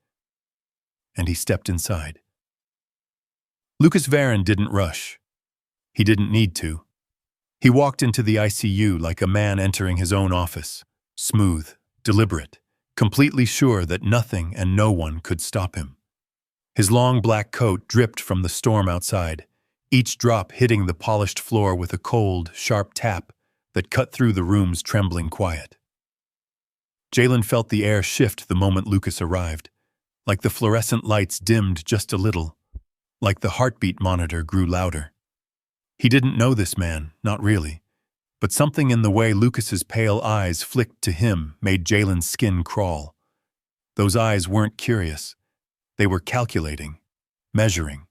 [SPEAKER 1] And he stepped inside. Lucas Varon didn't rush. He didn't need to. He walked into the ICU like a man entering his own office, smooth, deliberate, completely sure that nothing and no one could stop him. His long black coat dripped from the storm outside, each drop hitting the polished floor with a cold, sharp tap that cut through the room's trembling quiet. Jalen felt the air shift the moment Lucas arrived, like the fluorescent lights dimmed just a little, like the heartbeat monitor grew louder. He didn't know this man, not really, but something in the way Lucas's pale eyes flicked to him made Jalen's skin crawl. Those eyes weren't curious. They were calculating, measuring,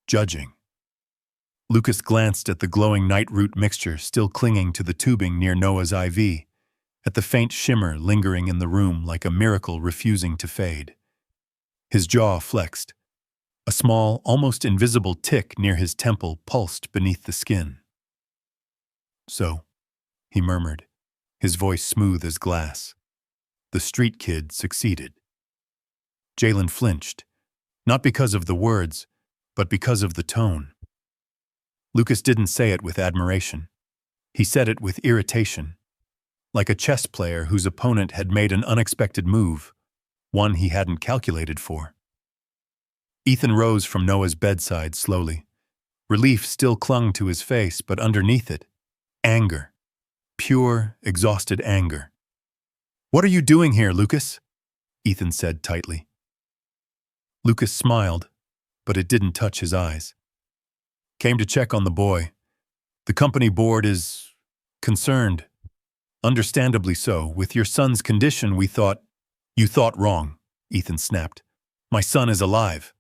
[SPEAKER 1] judging. Lucas glanced at the glowing night root mixture still clinging to the tubing near Noah's IV, at the faint shimmer lingering in the room like a miracle refusing to fade. His jaw flexed. A small, almost invisible tick near his temple pulsed beneath the skin. "So," he murmured, his voice smooth as glass. "The street kid succeeded." Jalen flinched, not because of the words, but because of the tone. Lucas didn't say it with admiration. He said it with irritation, like a chess player whose opponent had made an unexpected move, one he hadn't calculated for. Ethan rose from Noah's bedside slowly. Relief still clung to his face, but underneath it, anger. Pure, exhausted anger. "What are you doing here, Lucas?" Ethan said tightly. Lucas smiled, but it didn't touch his eyes. "Came to check on the boy. The company board is concerned. Understandably so. With your son's condition, we thought—" "You thought wrong," Ethan snapped. "My son is alive.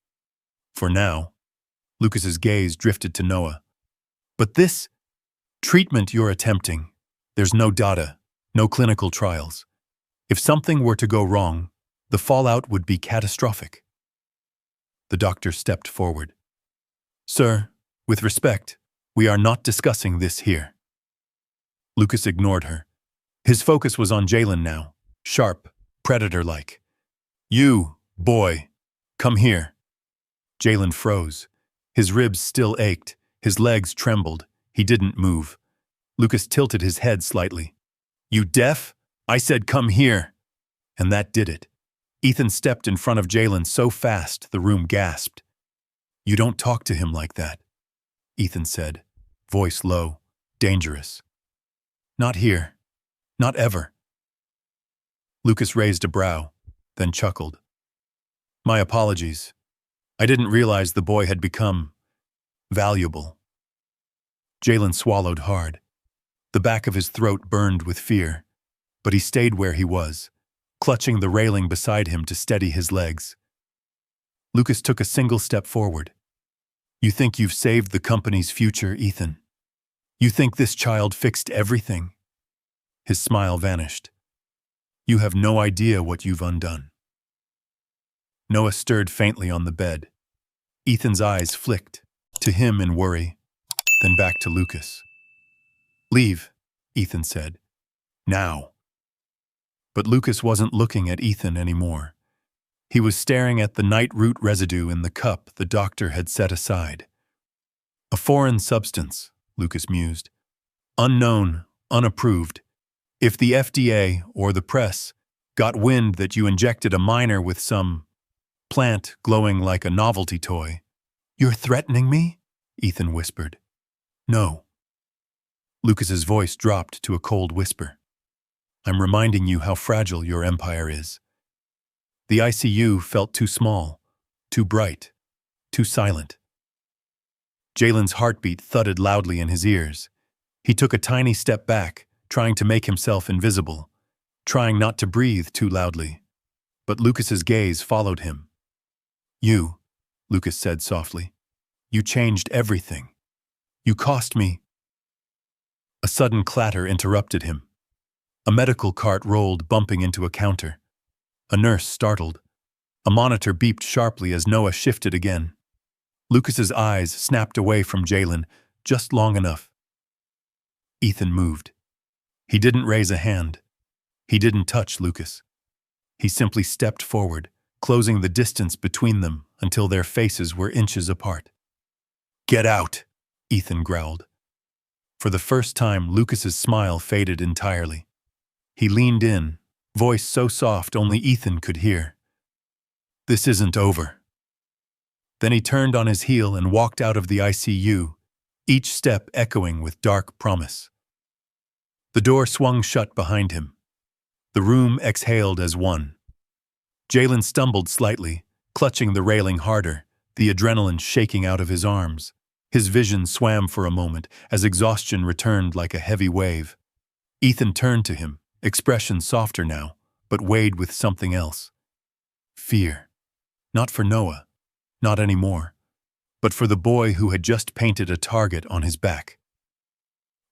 [SPEAKER 1] For now." Lucas's gaze drifted to Noah. "But this treatment you're attempting, there's no data, no clinical trials. If something were to go wrong, the fallout would be catastrophic." The doctor stepped forward. "Sir, with respect, we are not discussing this here." Lucas ignored her. His focus was on Jalen now, sharp, predator-like. "You, boy, come here." Jalen froze. His ribs still ached, his legs trembled. He didn't move. Lucas tilted his head slightly. "You deaf? I said come here." And that did it. Ethan stepped in front of Jalen so fast the room gasped. "You don't talk to him like that," Ethan said, voice low, dangerous. "Not here. Not ever." Lucas raised a brow, then chuckled. "My apologies. I didn't realize the boy had become valuable." Jalen swallowed hard. The back of his throat burned with fear, but he stayed where he was, clutching the railing beside him to steady his legs. Lucas took a single step forward. "You think you've saved the company's future, Ethan? You think this child fixed everything?" His smile vanished. "You have no idea what you've undone." Noah stirred faintly on the bed. Ethan's eyes flicked, to him in worry, then back to Lucas. "Leave," Ethan said. "Now." But Lucas wasn't looking at Ethan anymore. He was staring at the night root residue in the cup the doctor had set aside. A foreign substance, Lucas mused. Unknown, unapproved. If the FDA or the press got wind that you injected a minor with some plant glowing like a novelty toy. "You're threatening me?" Ethan whispered. "No." Lucas's voice dropped to a cold whisper. "I'm reminding you how fragile your empire is." The ICU felt too small, too bright, too silent. Jalen's heartbeat thudded loudly in his ears. He took a tiny step back, trying to make himself invisible, trying not to breathe too loudly. But Lucas's gaze followed him. "You," Lucas said softly, "you changed everything. You cost me." A sudden clatter interrupted him. A medical cart rolled, bumping into a counter. A nurse startled. A monitor beeped sharply as Noah shifted again. Lucas's eyes snapped away from Jalen just long enough. Ethan moved. He didn't raise a hand. He didn't touch Lucas. He simply stepped forward, closing the distance between them until their faces were inches apart. "Get out," Ethan growled. For the first time, Lucas's smile faded entirely. He leaned in, voice so soft only Ethan could hear. "This isn't over." Then he turned on his heel and walked out of the ICU, each step echoing with dark promise. The door swung shut behind him. The room exhaled as one. Jalen stumbled slightly, clutching the railing harder, the adrenaline shaking out of his arms. His vision swam for a moment as exhaustion returned like a heavy wave. Ethan turned to him, expression softer now, but weighed with something else. Fear. Not for Noah, not anymore, but for the boy who had just painted a target on his back.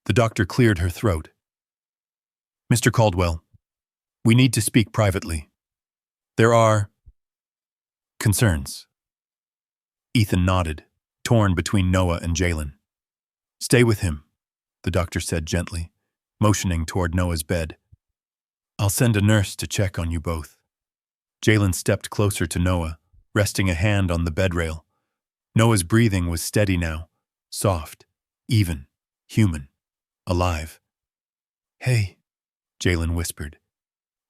[SPEAKER 1] The doctor cleared her throat. "Mr. Caldwell, we need to speak privately. There are concerns." Ethan nodded, torn between Noah and Jalen. "Stay with him," the doctor said gently, motioning toward Noah's bed. "I'll send a nurse to check on you both." Jalen stepped closer to Noah, resting a hand on the bed rail. Noah's breathing was steady now, soft, even, human, alive. "Hey," Jalen whispered.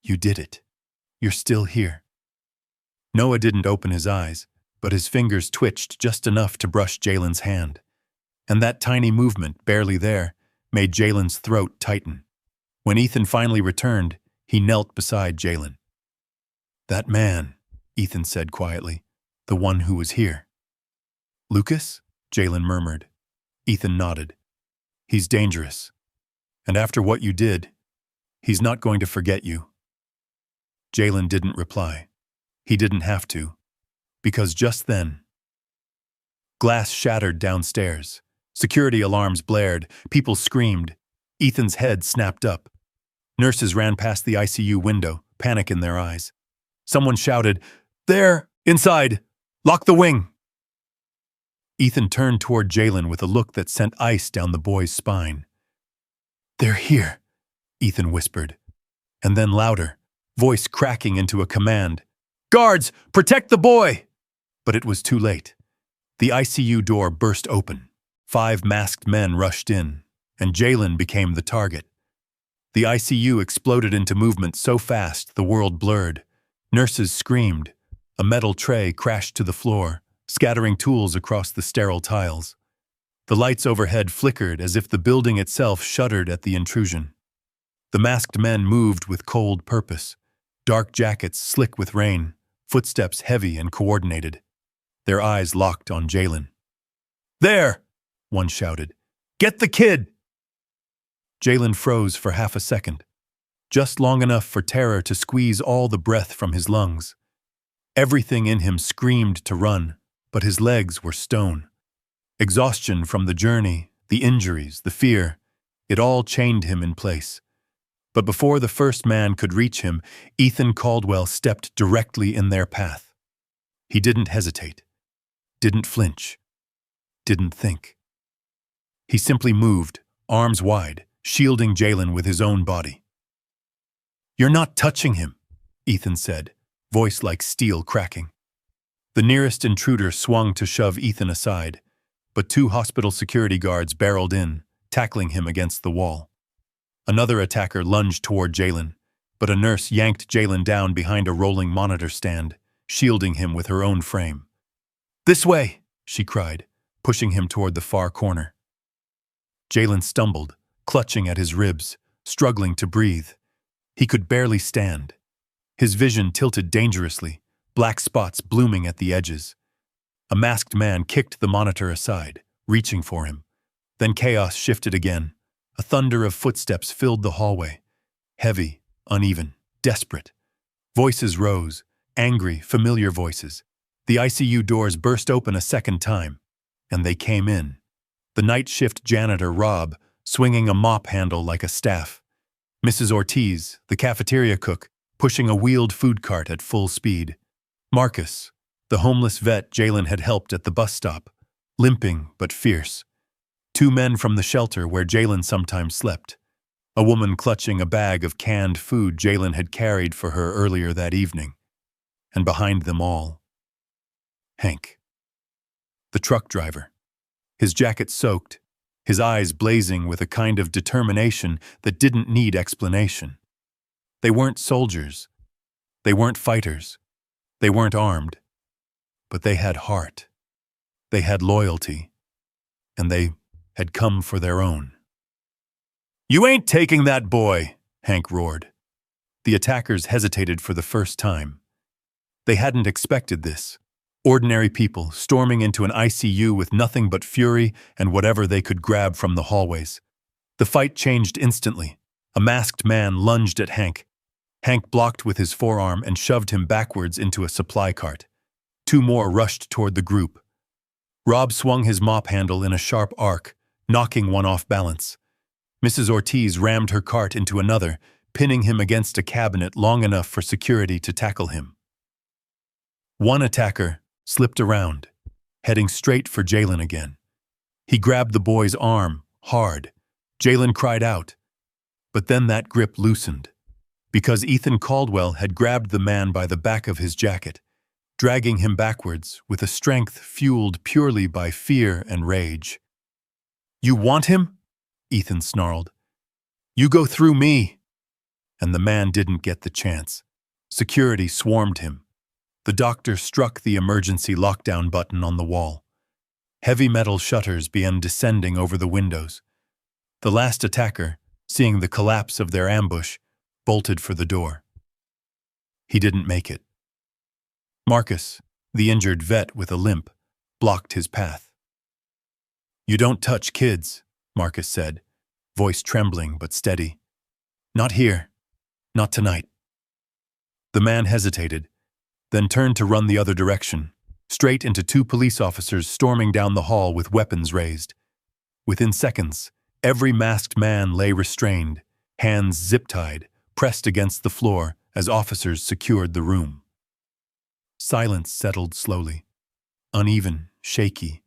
[SPEAKER 1] "You did it. You're still here." Noah didn't open his eyes, but his fingers twitched just enough to brush Jalen's hand. And that tiny movement, barely there, made Jalen's throat tighten. When Ethan finally returned, he knelt beside Jalen. "That man," Ethan said quietly, "the one who was here." "Lucas?" Jalen murmured. Ethan nodded. "He's dangerous. And after what you did, he's not going to forget you." Jalen didn't reply. He didn't have to. Because just then, glass shattered downstairs. Security alarms blared. People screamed. Ethan's head snapped up. Nurses ran past the ICU window, panic in their eyes. Someone shouted, "There! Inside! Lock the wing!" Ethan turned toward Jalen with a look that sent ice down the boy's spine. "They're here," Ethan whispered. And then louder, voice cracking into a command. "Guards, protect the boy!" But it was too late. The ICU door burst open. 5 masked men rushed in, and Jalen became the target. The ICU exploded into movement so fast the world blurred. Nurses screamed. A metal tray crashed to the floor, scattering tools across the sterile tiles. The lights overhead flickered as if the building itself shuddered at the intrusion. The masked men moved with cold purpose, dark jackets slick with rain, footsteps heavy and coordinated. Their eyes locked on Jalen. "There!" one shouted. "Get the kid!" Jalen froze for half a second, just long enough for terror to squeeze all the breath from his lungs. Everything in him screamed to run, but his legs were stone. Exhaustion from the journey, the injuries, the fear, it all chained him in place. But before the first man could reach him, Ethan Caldwell stepped directly in their path. He didn't hesitate, didn't flinch, didn't think. He simply moved, arms wide, shielding Jalen with his own body. "You're not touching him," Ethan said, voice like steel cracking. The nearest intruder swung to shove Ethan aside, but two hospital security guards barreled in, tackling him against the wall. Another attacker lunged toward Jalen, but a nurse yanked Jalen down behind a rolling monitor stand, shielding him with her own frame. "This way!" she cried, pushing him toward the far corner. Jalen stumbled, clutching at his ribs, struggling to breathe. He could barely stand. His vision tilted dangerously, black spots blooming at the edges. A masked man kicked the monitor aside, reaching for him. Then chaos shifted again. A thunder of footsteps filled the hallway. Heavy, uneven, desperate. Voices rose, angry, familiar voices. The ICU doors burst open a second time, and they came in. The night shift janitor, Rob, swinging a mop handle like a staff. Mrs. Ortiz, the cafeteria cook, pushing a wheeled food cart at full speed. Marcus, the homeless vet Jalen had helped at the bus stop, limping but fierce. Two men from the shelter where Jalen sometimes slept. A woman clutching a bag of canned food Jalen had carried for her earlier that evening. And behind them all, Hank. The truck driver. His jacket soaked, his eyes blazing with a kind of determination that didn't need explanation. They weren't soldiers. They weren't fighters. They weren't armed. But they had heart. They had loyalty. And they had come for their own. "You ain't taking that boy," Hank roared. The attackers hesitated for the first time. They hadn't expected this. Ordinary people storming into an ICU with nothing but fury and whatever they could grab from the hallways. The fight changed instantly. A masked man lunged at Hank. Hank blocked with his forearm and shoved him backwards into a supply cart. Two more rushed toward the group. Rob swung his mop handle in a sharp arc, knocking one off balance. Mrs. Ortiz rammed her cart into another, pinning him against a cabinet long enough for security to tackle him. One attacker slipped around, heading straight for Jalen again. He grabbed the boy's arm, hard. Jalen cried out. But then that grip loosened, because Ethan Caldwell had grabbed the man by the back of his jacket, dragging him backwards with a strength fueled purely by fear and rage. "You want him?" Ethan snarled. "You go through me." And the man didn't get the chance. Security swarmed him. The doctor struck the emergency lockdown button on the wall. Heavy metal shutters began descending over the windows. The last attacker, seeing the collapse of their ambush, bolted for the door. He didn't make it. Marcus, the injured vet with a limp, blocked his path. "You don't touch kids," Marcus said, voice trembling but steady. "Not here. Not tonight." The man hesitated, then turned to run the other direction, straight into two police officers storming down the hall with weapons raised. Within seconds, every masked man lay restrained, hands zip-tied, pressed against the floor as officers secured the room. Silence settled slowly, uneven, shaky,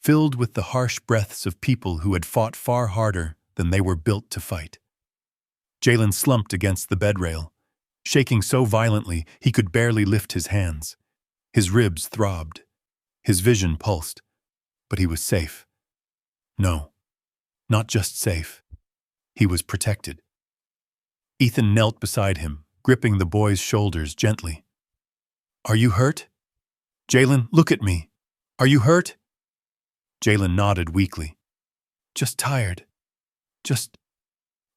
[SPEAKER 1] filled with the harsh breaths of people who had fought far harder than they were built to fight. Jalen slumped against the bed rail, shaking so violently he could barely lift his hands. His ribs throbbed. His vision pulsed. But he was safe. No, not just safe. He was protected. Ethan knelt beside him, gripping the boy's shoulders gently. "Are you hurt? Jalen, look at me. Are you hurt?" Jalen nodded weakly. "Just tired. Just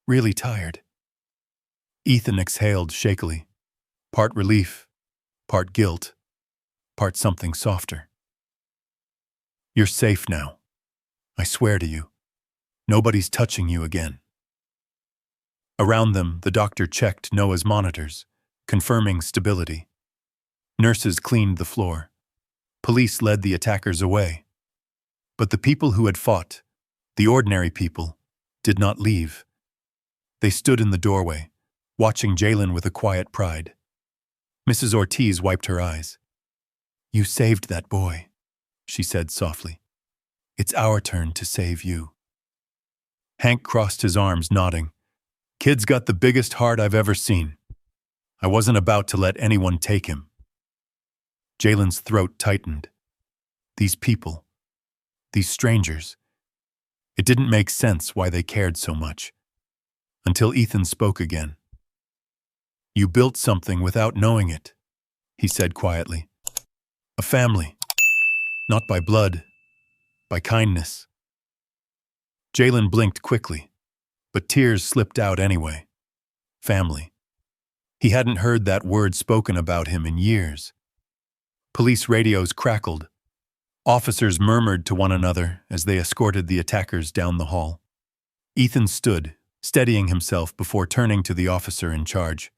[SPEAKER 1] really tired." Ethan exhaled shakily, part relief, part guilt, part something softer. "You're safe now. I swear to you. Nobody's touching you again." Around them, the doctor checked Noah's monitors, confirming stability. Nurses cleaned the floor. Police led the attackers away. But the people who had fought, the ordinary people, did not leave. They stood in the doorway, watching Jalen with a quiet pride. Mrs. Ortiz wiped her eyes. "You saved that boy," she said softly. "It's our turn to save you." Hank crossed his arms, nodding. "Kid's got the biggest heart I've ever seen." I wasn't about to let anyone take him. Jalen's throat tightened. These people, these strangers. It didn't make sense why they cared so much. Until Ethan spoke again. You built something without knowing it, he said quietly. A family. Not by blood, by kindness. Jalen blinked quickly, but tears slipped out anyway. Family. He hadn't heard that word spoken about him in years. Police radios crackled. Officers murmured to one another as they escorted the attackers down the hall. Ethan stood, steadying himself before turning to the officer in charge.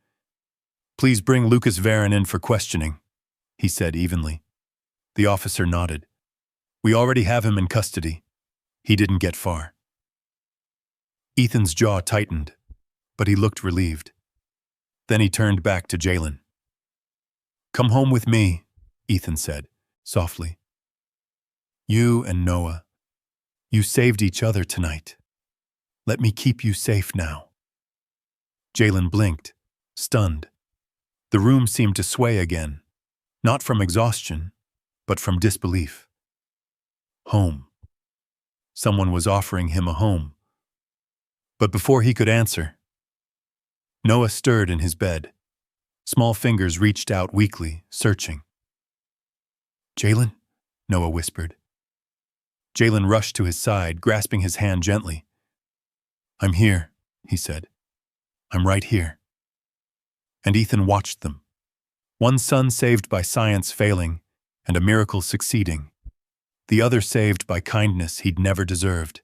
[SPEAKER 1] Please bring Lucas Varon in for questioning, he said evenly. The officer nodded. We already have him in custody. He didn't get far. Ethan's jaw tightened, but he looked relieved. Then he turned back to Jalen. Come home with me, Ethan said, softly. You and Noah, you saved each other tonight. Let me keep you safe now. Jalen blinked, stunned. The room seemed to sway again, not from exhaustion, but from disbelief. Home. Someone was offering him a home. But before he could answer, Noah stirred in his bed. Small fingers reached out weakly, searching. Jalen? Noah whispered. Jalen rushed to his side, grasping his hand gently. I'm here, he said. I'm right here. And Ethan watched them. One son saved by science failing and a miracle succeeding. The other saved by kindness he'd never deserved.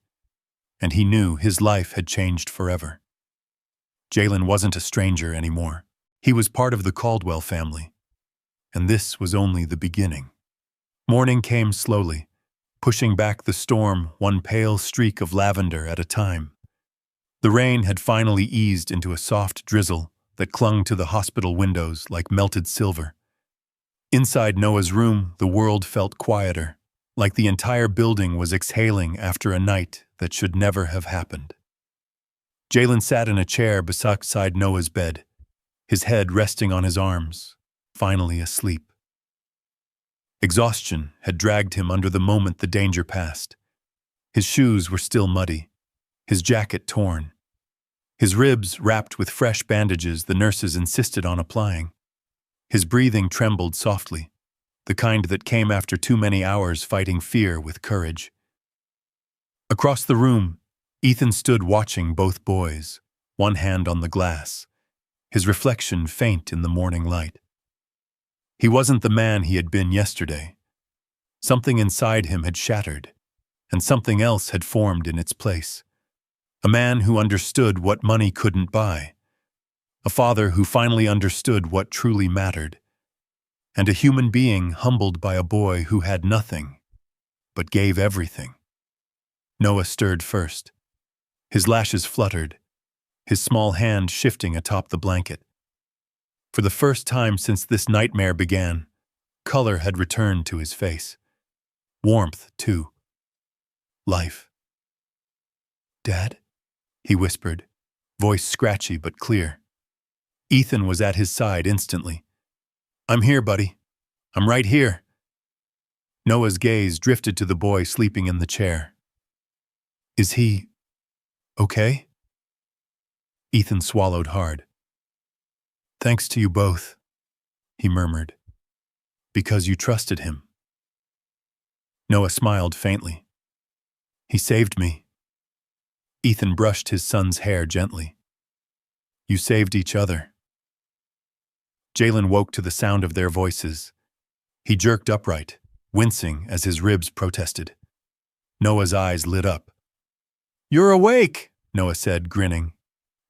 [SPEAKER 1] And he knew his life had changed forever. Jalen wasn't a stranger anymore. He was part of the Caldwell family. And this was only the beginning. Morning came slowly, pushing back the storm one pale streak of lavender at a time. The rain had finally eased into a soft drizzle that clung to the hospital windows like melted silver. Inside Noah's room, the world felt quieter, like the entire building was exhaling after a night that should never have happened. Jalen sat in a chair beside Noah's bed, his head resting on his arms, finally asleep. Exhaustion had dragged him under the moment the danger passed. His shoes were still muddy, his jacket torn, his ribs wrapped with fresh bandages the nurses insisted on applying. His breathing trembled softly, the kind that came after too many hours fighting fear with courage. Across the room, Ethan stood watching both boys, one hand on the glass, his reflection faint in the morning light. He wasn't the man he had been yesterday. Something inside him had shattered, and something else had formed in its place. A man who understood what money couldn't buy. A father who finally understood what truly mattered. And a human being humbled by a boy who had nothing, but gave everything. Noah stirred first. His lashes fluttered, his small hand shifting atop the blanket. For the first time since this nightmare began, color had returned to his face. Warmth, too. Life. Dad? He whispered, voice scratchy but clear. Ethan was at his side instantly. I'm here, buddy. I'm right here. Noah's gaze drifted to the boy sleeping in the chair. Is he okay? Ethan swallowed hard. Thanks to you both, he murmured, because you trusted him. Noah smiled faintly. He saved me. Ethan brushed his son's hair gently. You saved each other. Jalen woke to the sound of their voices. He jerked upright, wincing as his ribs protested. Noah's eyes lit up. You're awake, Noah said, grinning.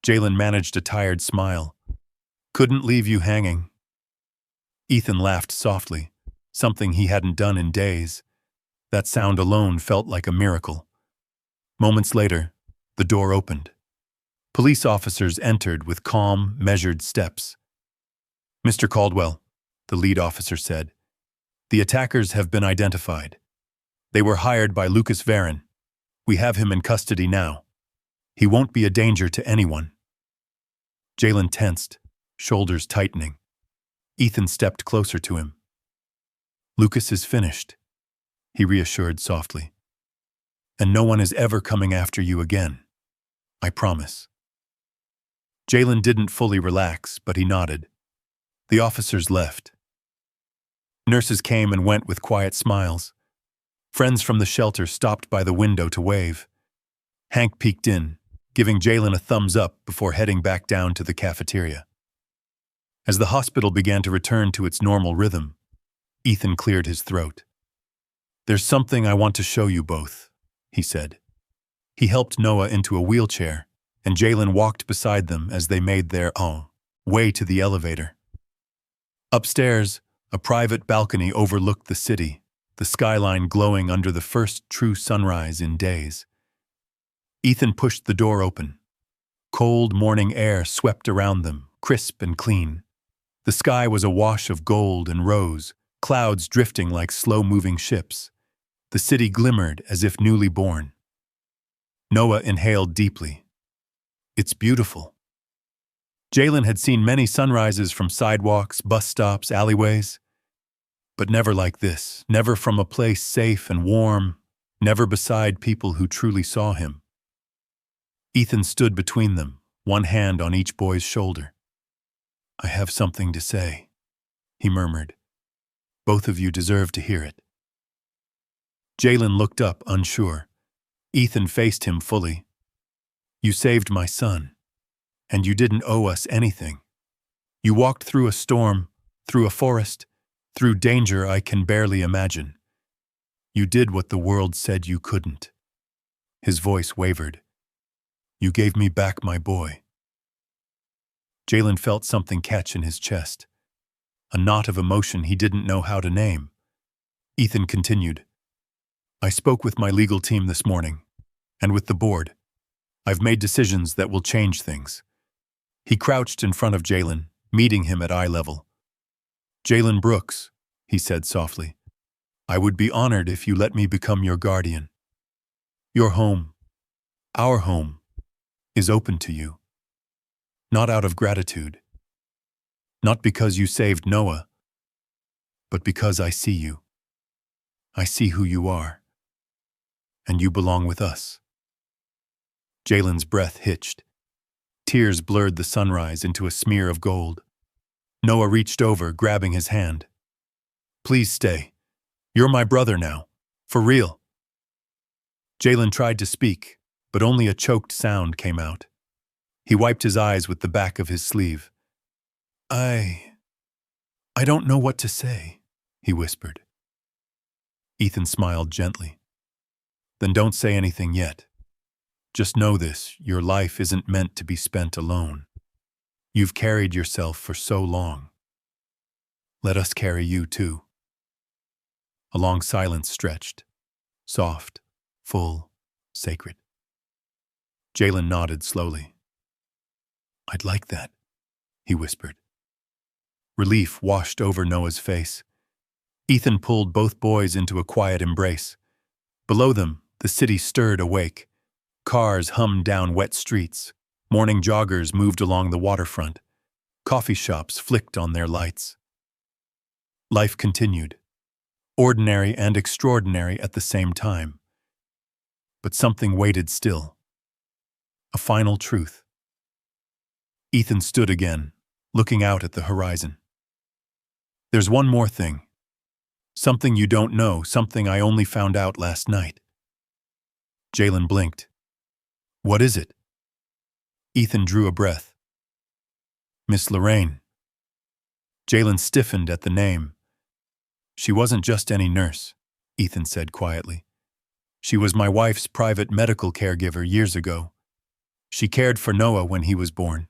[SPEAKER 1] Jalen managed a tired smile. Couldn't leave you hanging. Ethan laughed softly, something he hadn't done in days. That sound alone felt like a miracle. Moments later, the door opened. Police officers entered with calm, measured steps. Mr. Caldwell, the lead officer said, the attackers have been identified. They were hired by Lucas Varon. We have him in custody now. He won't be a danger to anyone. Jalen tensed, shoulders tightening. Ethan stepped closer to him. "Lucas is finished," he reassured softly. "And no one is ever coming after you again. I promise." Jalen didn't fully relax, but he nodded. The officers left. Nurses came and went with quiet smiles. Friends from the shelter stopped by the window to wave. Hank peeked in, giving Jalen a thumbs up before heading back down to the cafeteria. As the hospital began to return to its normal rhythm, Ethan cleared his throat. "There's something I want to show you both," he said. He helped Noah into a wheelchair, and Jalen walked beside them as they made their way to the elevator. Upstairs, a private balcony overlooked the city, the skyline glowing under the first true sunrise in days. Ethan pushed the door open. Cold morning air swept around them, crisp and clean. The sky was awash of gold and rose, clouds drifting like slow-moving ships. The city glimmered as if newly born. Noah inhaled deeply. "It's beautiful." Jalen had seen many sunrises from sidewalks, bus stops, alleyways, but never like this, never from a place safe and warm, never beside people who truly saw him. Ethan stood between them, one hand on each boy's shoulder. "I have something to say," he murmured. "Both of you deserve to hear it." Jalen looked up, unsure. Ethan faced him fully. "You saved my son, and you didn't owe us anything. You walked through a storm, through a forest, through danger I can barely imagine. You did what the world said you couldn't." His voice wavered. "You gave me back my boy." Jalen felt something catch in his chest, a knot of emotion he didn't know how to name. Ethan continued, "I spoke with my legal team this morning, and with the board. I've made decisions that will change things." He crouched in front of Jalen, meeting him at eye level. "Jalen Brooks," he said softly, "I would be honored if you let me become your guardian. Your home, our home, is open to you. Not out of gratitude. Not because you saved Noah, but because I see you. I see who you are. And you belong with us." Jalen's breath hitched. Tears blurred the sunrise into a smear of gold. Noah reached over, grabbing his hand. "Please stay. You're my brother now. For real." Jalen tried to speak, but only a choked sound came out. He wiped his eyes with the back of his sleeve. I don't know what to say," he whispered. Ethan smiled gently. "Then don't say anything yet. Just know this, your life isn't meant to be spent alone. You've carried yourself for so long. Let us carry you too." A long silence stretched, soft, full, sacred. Jalen nodded slowly. "I'd like that," he whispered. Relief washed over Noah's face. Ethan pulled both boys into a quiet embrace. Below them, the city stirred awake. Cars hummed down wet streets. Morning joggers moved along the waterfront. Coffee shops flicked on their lights. Life continued, ordinary and extraordinary at the same time. But something waited still. A final truth. Ethan stood again, looking out at the horizon. "There's one more thing. Something you don't know, something I only found out last night." Jalen blinked. "What is it?" Ethan drew a breath. "Miss Lorraine." Jalen stiffened at the name. "She wasn't just any nurse," Ethan said quietly. "She was my wife's private medical caregiver years ago. She cared for Noah when he was born.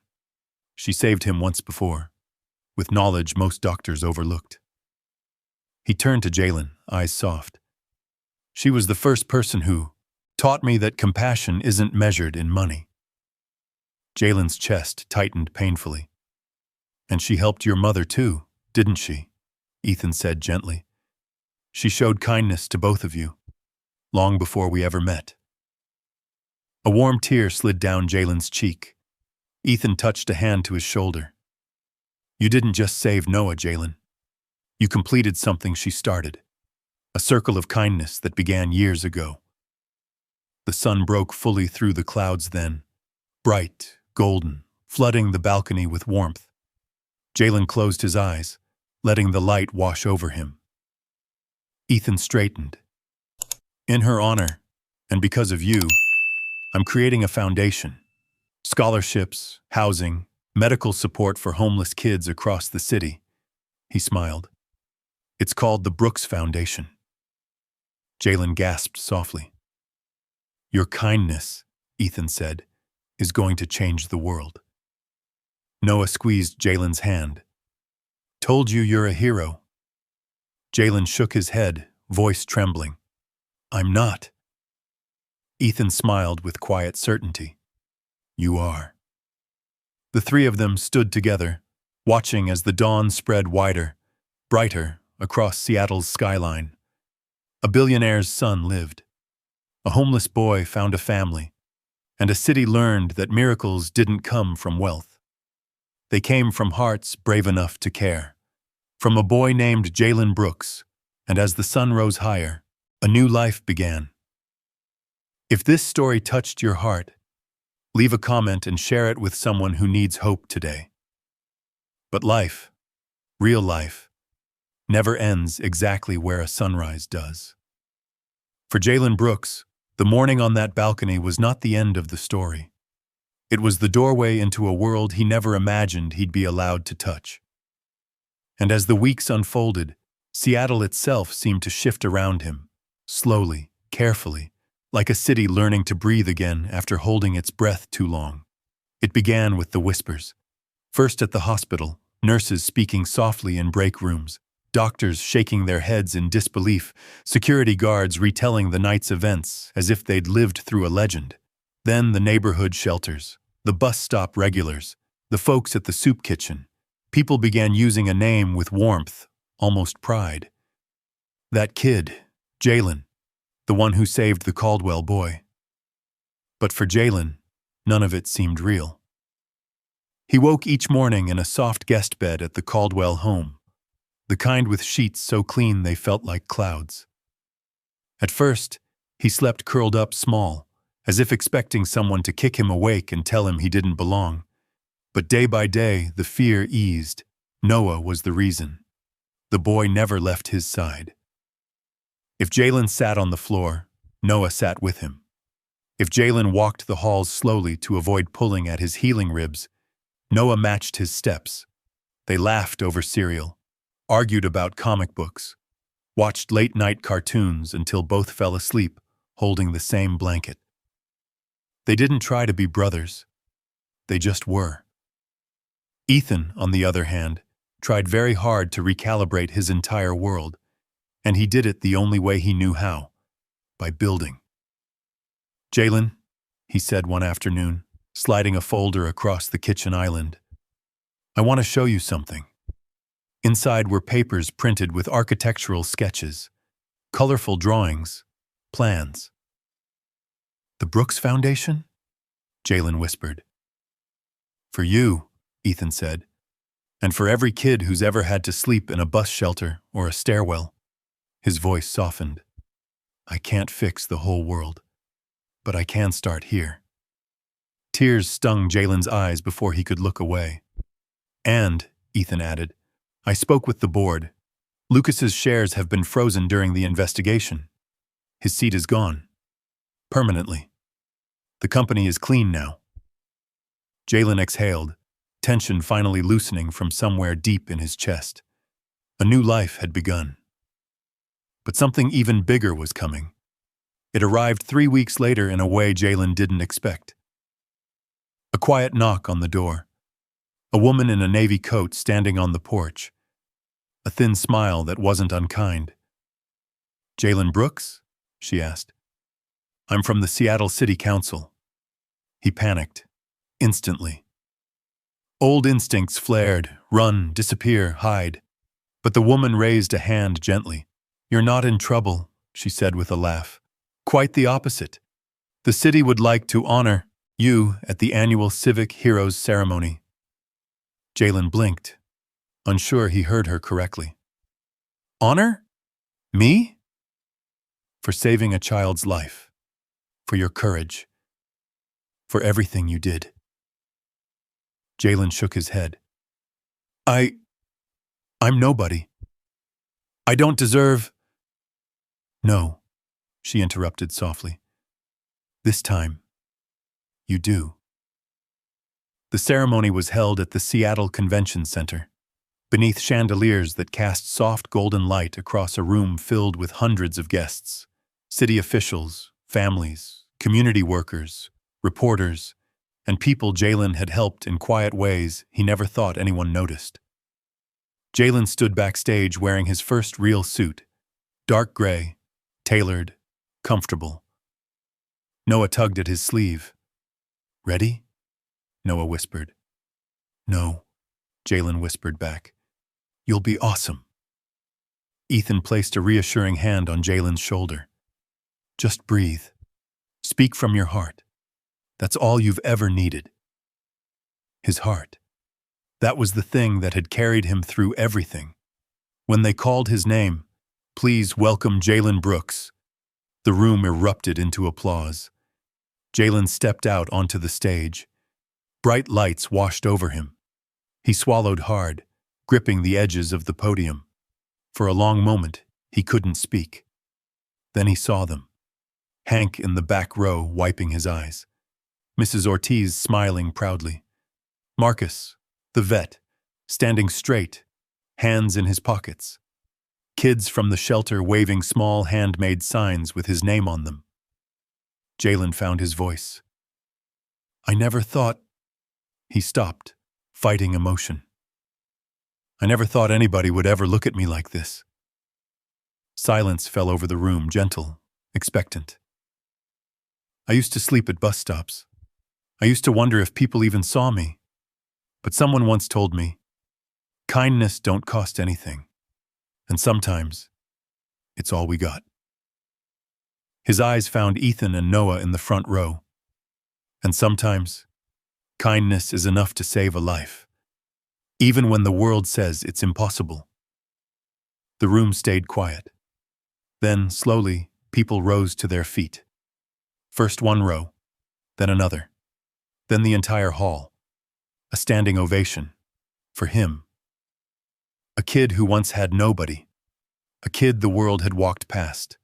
[SPEAKER 1] She saved him once before, with knowledge most doctors overlooked." He turned to Jalen, eyes soft. "She was the first person who taught me that compassion isn't measured in money." Jalen's chest tightened painfully. "And she helped your mother too, didn't she?" Ethan said gently. "She showed kindness to both of you, long before we ever met." A warm tear slid down Jalen's cheek. Ethan touched a hand to his shoulder. You didn't just save Noah, Jalen. You completed something she started. A circle of kindness that began years ago. The sun broke fully through the clouds then, bright, golden, flooding the balcony with warmth. Jalen closed his eyes, letting the light wash over him. Ethan straightened. In her honor, and because of you, I'm creating a foundation. Scholarships, housing, medical support for homeless kids across the city. He smiled. It's called the Brooks Foundation. Jalen gasped softly. Your kindness, Ethan said, is going to change the world. Noah squeezed Jalen's hand. Told you you're a hero. Jalen shook his head, voice trembling. I'm not. Ethan smiled with quiet certainty. You are. The three of them stood together, watching as the dawn spread wider, brighter, across Seattle's skyline. A billionaire's son lived. A homeless boy found a family, and a city learned that miracles didn't come from wealth. They came from hearts brave enough to care. From a boy named Jalen Brooks, and as the sun rose higher, a new life began. If this story touched your heart, leave a comment and share it with someone who needs hope today. But life, real life, never ends exactly where a sunrise does. For Jalen Brooks, the morning on that balcony was not the end of the story. It was the doorway into a world he never imagined he'd be allowed to touch. And as the weeks unfolded, Seattle itself seemed to shift around him, slowly, carefully, like a city learning to breathe again after holding its breath too long. It began with the whispers. First at the hospital, nurses speaking softly in break rooms, doctors shaking their heads in disbelief, security guards retelling the night's events as if they'd lived through a legend. Then the neighborhood shelters, the bus stop regulars, the folks at the soup kitchen. People began using a name with warmth, almost pride. That kid, Jalen, the one who saved the Caldwell boy. But for Jalen, none of it seemed real. He woke each morning in a soft guest bed at the Caldwell home, the kind with sheets so clean they felt like clouds. At first, he slept curled up small, as if expecting someone to kick him awake and tell him he didn't belong. But day by day, the fear eased. Noah was the reason. The boy never left his side. If Jalen sat on the floor, Noah sat with him. If Jalen walked the halls slowly to avoid pulling at his healing ribs, Noah matched his steps. They laughed over cereal, argued about comic books, watched late-night cartoons until both fell asleep, holding the same blanket. They didn't try to be brothers. They just were. Ethan, on the other hand, tried very hard to recalibrate his entire world, and he did it the only way he knew how, by building. Jalen, he said one afternoon, sliding a folder across the kitchen island, I want to show you something. Inside were papers printed with architectural sketches, colorful drawings, plans. The Brooks Foundation? Jalen whispered. For you, Ethan said, and for every kid who's ever had to sleep in a bus shelter or a stairwell. His voice softened. I can't fix the whole world, but I can start here. Tears stung Jalen's eyes before he could look away. And, Ethan added, I spoke with the board. Lucas's shares have been frozen during the investigation. His seat is gone. Permanently. The company is clean now. Jalen exhaled, tension finally loosening from somewhere deep in his chest. A new life had begun. But something even bigger was coming. It arrived 3 weeks later in a way Jalen didn't expect. A quiet knock on the door. A woman in a navy coat standing on the porch. A thin smile that wasn't unkind. Jalen Brooks? She asked. I'm from the Seattle City Council. He panicked. Instantly. Old instincts flared, run, disappear, hide. But the woman raised a hand gently. You're not in trouble, she said with a laugh. Quite the opposite. The city would like to honor you at the annual Civic Heroes ceremony. Jalen blinked, unsure he heard her correctly. Honor? Me? For saving a child's life. For your courage. For everything you did. Jalen shook his head. I'm nobody. I don't deserve... No, she interrupted softly. This time, you do. The ceremony was held at the Seattle Convention Center, beneath chandeliers that cast soft golden light across a room filled with hundreds of guests, city officials, families, community workers, reporters, and people Jalen had helped in quiet ways he never thought anyone noticed. Jalen stood backstage wearing his first real suit, dark gray, tailored, comfortable. Noah tugged at his sleeve. Ready? Noah whispered. No, Jalen whispered back. You'll be awesome. Ethan placed a reassuring hand on Jalen's shoulder. Just breathe. Speak from your heart. That's all you've ever needed. His heart. That was the thing that had carried him through everything. When they called his name, please welcome Jalen Brooks, the room erupted into applause. Jalen stepped out onto the stage. Bright lights washed over him. He swallowed hard, gripping the edges of the podium. For a long moment, he couldn't speak. Then he saw them. Hank in the back row wiping his eyes. Mrs. Ortiz smiling proudly. Marcus, the vet, standing straight, hands in his pockets. Kids from the shelter waving small handmade signs with his name on them. Jalen found his voice. I never thought... He stopped, fighting emotion. I never thought anybody would ever look at me like this. Silence fell over the room, gentle, expectant. I used to sleep at bus stops. I used to wonder if people even saw me. But someone once told me, kindness don't cost anything. And sometimes, it's all we got. His eyes found Ethan and Noah in the front row. And sometimes, kindness is enough to save a life, even when the world says it's impossible. The room stayed quiet. Then, slowly, people rose to their feet. First one row, then another, then the entire hall. A standing ovation. For him. A kid who once had nobody. A kid the world had walked past.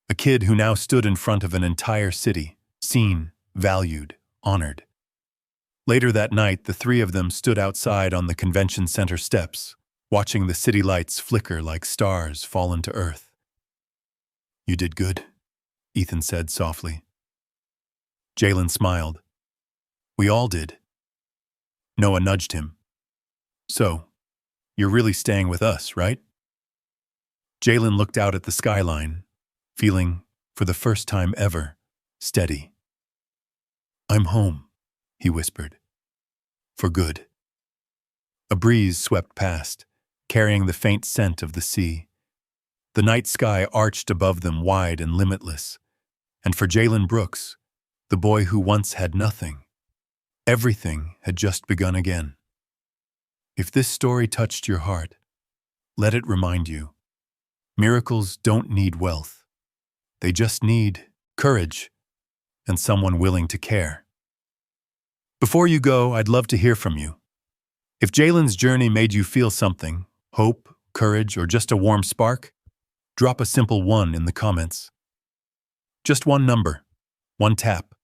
[SPEAKER 1] A kid who now stood in front of an entire city, seen, valued, honored. Later that night, the three of them stood outside on the convention center steps, watching the city lights flicker like stars fallen to earth. You did good, Ethan said softly. Jalen smiled. We all did. Noah nudged him. So, you're really staying with us, right? Jalen looked out at the skyline, feeling, for the first time ever, steady. I'm home, he whispered. For good. A breeze swept past, carrying the faint scent of the sea. The night sky arched above them wide and limitless. And for Jalen Brooks, the boy who once had nothing, everything had just begun again. If this story touched your heart, let it remind you, miracles don't need wealth. They just need courage and someone willing to care. Before you go, I'd love to hear from you. If Jalen's journey made you feel something, hope, courage, or just a warm spark, drop a simple 1 in the comments. Just one number, one tap,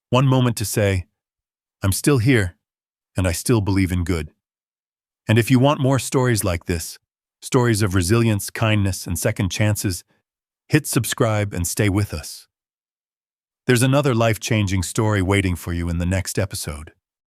[SPEAKER 1] one moment to say, I'm still here, and I still believe in good. And if you want more stories like this, stories of resilience, kindness, and second chances, hit subscribe and stay with us. There's another life-changing story waiting for you in the next episode.